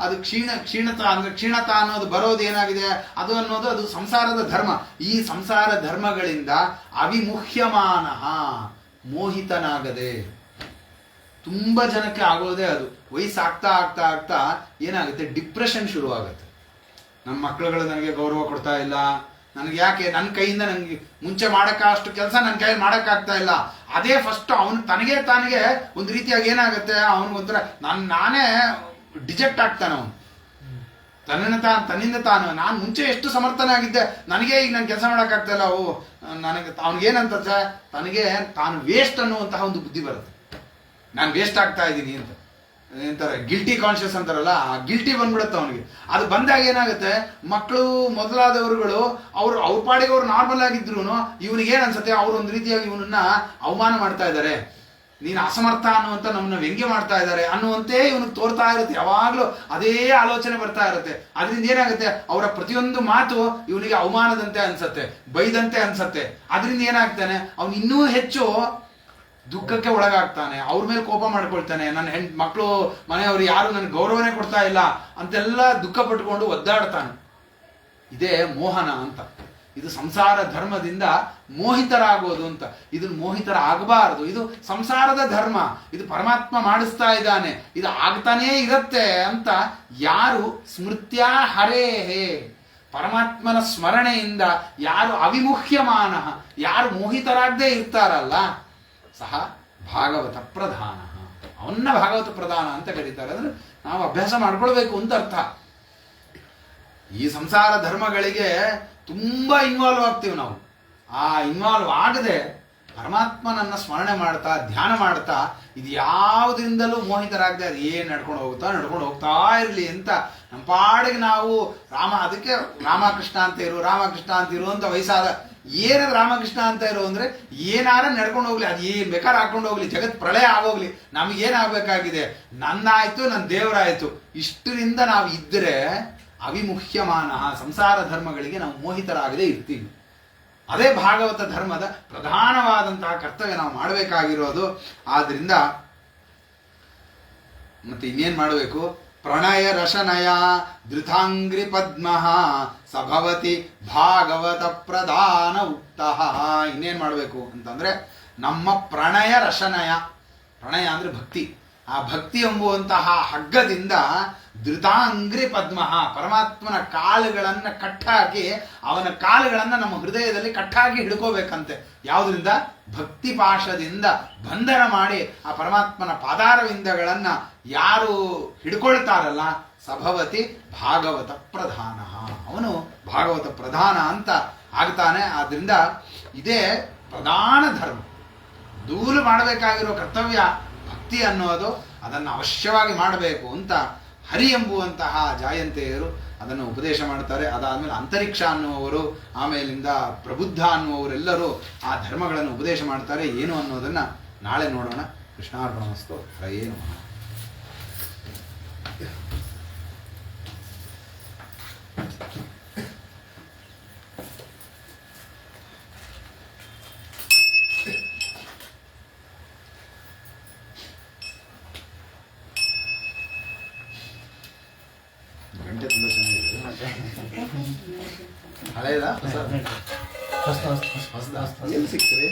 ಅದು ಕ್ಷೀಣತ ಅನ್ನೋದು ಬರೋದು ಏನಾಗಿದೆ ಅದು ಅನ್ನೋದು ಅದು ಸಂಸಾರದ ಧರ್ಮ. ಈ ಸಂಸಾರ ಧರ್ಮಗಳಿಂದ ಅವಿಮುಹ್ಯಮಾನ, ಮೋಹಿತನಾಗದೆ. ತುಂಬಾ ಜನಕ್ಕೆ ಆಗೋದೇ ಅದು. ವಯಸ್ಸಾಗ್ತಾ ಆಗ್ತಾ ಆಗ್ತಾ ಏನಾಗುತ್ತೆ? ಡಿಪ್ರೆಷನ್ ಶುರುವಾಗುತ್ತೆ. ನನ್ನ ಮಕ್ಕಳುಗಳು ನನಗೆ ಗೌರವ ಕೊಡ್ತಾ ಇಲ್ಲ, ನನಗೆ ಯಾಕೆ ನನ್ನ ಕೈಯಿಂದ ನನಗೆ ಮುಂಚೆ ಮಾಡೋಕ್ಕಷ್ಟು ಕೆಲಸ ನನ್ನ ಕೈಯಲ್ಲಿ ಮಾಡೋಕ್ಕಾಗ್ತಾ ಇಲ್ಲ. ಅದೇ ಫಸ್ಟ್ ಅವನು ತಾನಿಗೆ ಒಂದು ರೀತಿಯಾಗಿ ಏನಾಗುತ್ತೆ, ಅವನಿಗೊಂಥರ ನಾನೇ ಡಿಜೆಕ್ಟ್ ಆಗ್ತಾನೆ. ಅವನು ತನ್ನಿಂದ ತಾನು ನಾನು ಮುಂಚೆ ಎಷ್ಟು ಸಮರ್ಥನಾಗಿದ್ದೆ, ನನಗೆ ಈಗ ನಾನು ಕೆಲಸ ಮಾಡೋಕ್ಕಾಗ್ತಾ ಇಲ್ಲ. ನನಗೆ ಅವನಿಗೇನಂತ ತಾನು ವೇಸ್ಟ್ ಅನ್ನುವಂತಹ ಒಂದು ಬುದ್ಧಿ ಬರುತ್ತೆ. ನಾನು ವೇಸ್ಟ್ ಆಗ್ತಾ ಇದ್ದೀನಿ ಅಂತ ಎಂತಾರೆ, ಗಿಲ್ಟಿ ಕಾನ್ಶಿಯಸ್ ಅಂತಾರಲ್ಲ, ಆ ಗಿಲ್ಟಿ ಬಂದ್ಬಿಡುತ್ತೆ ಅವನಿಗೆ. ಅದು ಬಂದಾಗ ಏನಾಗುತ್ತೆ, ಮಕ್ಕಳು ಮೊದಲಾದವರುಗಳು ಅವ್ರ ಪಾಡಿಗೆ ಅವ್ರು ನಾರ್ಮಲ್ ಆಗಿದ್ರು ಇವನಿಗೇನು ಅನ್ಸುತ್ತೆ, ಅವ್ರು ಒಂದು ರೀತಿಯಾಗಿ ಇವನನ್ನ ಅವಮಾನ ಮಾಡ್ತಾ ಇದ್ದಾರೆ, ನೀನು ಅಸಮರ್ಥ ಅನ್ನುವಂತ ನಮ್ಮನ್ನ ವ್ಯಂಗ್ಯ ಮಾಡ್ತಾ ಇದ್ದಾರೆ ಅನ್ನುವಂತೆ ಇವನಿಗೆ ತೋರ್ತಾ ಇರುತ್ತೆ. ಯಾವಾಗ್ಲೂ ಅದೇ ಆಲೋಚನೆ ಬರ್ತಾ ಇರುತ್ತೆ. ಅದರಿಂದ ಏನಾಗುತ್ತೆ, ಅವರ ಪ್ರತಿಯೊಂದು ಮಾತು ಇವನಿಗೆ ಅವಮಾನದಂತೆ ಅನ್ಸತ್ತೆ, ಬೈದಂತೆ ಅನ್ಸತ್ತೆ. ಅದರಿಂದ ಏನಾಗ್ತಾನೆ, ಅವನು ಇನ್ನೂ ಹೆಚ್ಚು ದುಃಖಕ್ಕೆ ಒಳಗಾಗ್ತಾನೆ, ಅವ್ರ ಮೇಲೆ ಕೋಪ ಮಾಡ್ಕೊಳ್ತಾನೆ. ನನ್ನ ಮಕ್ಕಳು ಮನೆಯವರು ಯಾರು ನನಗೆ ಗೌರವನೇ ಕೊಡ್ತಾ ಇಲ್ಲ ಅಂತೆಲ್ಲ ದುಃಖ ಪಟ್ಕೊಂಡು ಒದ್ದಾಡ್ತಾನೆ. ಇದೇ ಮೋಹನ ಅಂತ. ಇದು ಸಂಸಾರ ಧರ್ಮದಿಂದ ಮೋಹಿತರಾಗೋದು ಅಂತ. ಇದನ್ನು ಮೋಹಿತರಾಗಬಾರದು. ಇದು ಸಂಸಾರದ ಧರ್ಮ, ಇದು ಪರಮಾತ್ಮ ಮಾಡಿಸ್ತಾ ಇದ್ದಾನೆ, ಇದು ಆಗ್ತಾನೇ ಇರತ್ತೆ ಅಂತ ಯಾರು ಸ್ಮೃತ್ಯಾ ಹರೇಹೇ, ಪರಮಾತ್ಮನ ಸ್ಮರಣೆಯಿಂದ ಯಾರು ಅವಿಮುಹ್ಯಮಾನ, ಯಾರು ಮೋಹಿತರಾಗದೇ ಇರ್ತಾರಲ್ಲ, ಸಹ ಭಾಗವತ ಪ್ರಧಾನ, ಅವನ್ನ ಭಾಗವತ ಪ್ರಧಾನ ಅಂತ ಕರೀತಾರೆ. ಅಂದ್ರೆ ನಾವು ಅಭ್ಯಾಸ ಮಾಡ್ಕೊಳ್ಬೇಕು ಅಂತ ಅರ್ಥ. ಈ ಸಂಸಾರ ಧರ್ಮಗಳಿಗೆ ತುಂಬಾ ಇನ್ವಾಲ್ವ್ ಆಗ್ತೀವಿ ನಾವು. ಆ ಇನ್ವಾಲ್ವ್ ಆಗದೆ ಪರಮಾತ್ಮನನ್ನ ಸ್ಮರಣೆ ಮಾಡ್ತಾ ಧ್ಯಾನ ಮಾಡ್ತಾ ಇದು ಯಾವುದರಿಂದಲೂ ಮೋಹಿತರಾಗದೆ ಅದು ಏನ್ ನಡ್ಕೊಂಡು ಹೋಗ್ತಾ ಇರಲಿ ಅಂತ ನಮ್ಮ ಪಾಡಿಗೆ ನಾವು ಅದಕ್ಕೆ ರಾಮಕೃಷ್ಣ ಅಂತ ಇರು ಅಂತ ವಯಸ್ಸಾದ ಏನಾದ್ರು ರಾಮಕೃಷ್ಣ ಅಂತ ಇರೋ ಅಂದ್ರೆ ಏನಾರ ನಡ್ಕೊಂಡು ಹೋಗ್ಲಿ, ಅದು ಏನ್ ಬೇಕಾದ್ರೆ ಹಾಕೊಂಡು ಹೋಗ್ಲಿ, ಜಗತ್ ಪ್ರಳಯ ಆಗೋಗ್ಲಿ, ನಮಗೇನಾಗಬೇಕಾಗಿದೆ, ನನ್ನಾಯ್ತು ನನ್ನ ದೇವರಾಯ್ತು, ಇಷ್ಟರಿಂದ ನಾವು ಇದ್ರೆ ಅವಿಮುಹ್ಯಮಾನ, ಸಂಸಾರ ಧರ್ಮಗಳಿಗೆ ನಾವು ಮೋಹಿತರಾಗದೆ ಇರ್ತೀವಿ. ಅದೇ ಭಾಗವತ ಧರ್ಮದ ಪ್ರಧಾನವಾದಂತಹ ಕರ್ತವ್ಯ ನಾವು ಮಾಡಬೇಕಾಗಿರೋದು. ಆದ್ರಿಂದ ಮತ್ತೆ ಇನ್ನೇನ್ ಮಾಡಬೇಕು, ಪ್ರಣಯ ರಶನಯ ಧೃತಾಂಗ್ರಿ ಪದ್ಮ ಸಭವತಿ ಭಾಗವತ ಪ್ರಧಾನ ಉಕ್ತ. ಇನ್ನೇನ್ ಮಾಡಬೇಕು ಅಂತಂದ್ರೆ ನಮ್ಮ ಪ್ರಣಯ ರಶನಯ, ಪ್ರಣಯ ಅಂದ್ರೆ ಭಕ್ತಿ, ಆ ಭಕ್ತಿ ಎಂಬುವಂತಹ ಹಗ್ಗದಿಂದ ಧೃತಾಂಗ್ರಿ ಪದ್ಮ, ಪರಮಾತ್ಮನ ಕಾಲುಗಳನ್ನು ಕಟ್ಟಾಕಿ ಅವನ ಕಾಲುಗಳನ್ನು ನಮ್ಮ ಹೃದಯದಲ್ಲಿ ಕಟ್ಟಾಕಿ ಹಿಡ್ಕೋಬೇಕಂತೆ. ಯಾವುದರಿಂದ? ಭಕ್ತಿ ಪಾಶದಿಂದ ಬಂಧನ ಮಾಡಿ ಆ ಪರಮಾತ್ಮನ ಪಾದಾರವಿಂದಗಳನ್ನು ಯಾರು ಹಿಡ್ಕೊಳ್ತಾರಲ್ಲ, ಸಭವತಿ ಭಾಗವತ ಪ್ರಧಾನ, ಅವನು ಭಾಗವತ ಪ್ರಧಾನ ಅಂತ ಆಗ್ತಾನೆ. ಆದ್ರಿಂದ ಇದೇ ಪ್ರಧಾನ ಧರ್ಮ. ದೂರು ಮಾಡಬೇಕಾಗಿರೋ ಕರ್ತವ್ಯ ಭಕ್ತಿ ಅನ್ನೋದು, ಅದನ್ನು ಅವಶ್ಯವಾಗಿ ಮಾಡಬೇಕು ಅಂತ ಹರಿ ಎಂಬುವಂತಹ ಜಾಯಂತೆಯರು ಅದನ್ನು ಉಪದೇಶ ಮಾಡ್ತಾರೆ. ಅದಾದಮೇಲೆ ಅಂತರಿಕ್ಷ ಅನ್ನುವವರು, ಆಮೇಲಿಂದ ಪ್ರಬುದ್ಧ ಅನ್ನುವವರೆಲ್ಲರೂ ಆ ಧರ್ಮಗಳನ್ನು ಉಪದೇಶ ಮಾಡ್ತಾರೆ. ಏನು ಅನ್ನೋದನ್ನು ನಾಳೆ ನೋಡೋಣ. ಕೃಷ್ಣಾರ್ಪಣಮಸ್ತು. ಹರಯೇ ನಮಃ. ಗಂಟೆ ತುಂಬ ಚೆನ್ನಾಗಿದೆ. ಹಳೆಯದ ಎಲ್ಲಿ ಸಿಕ್ತದೆ?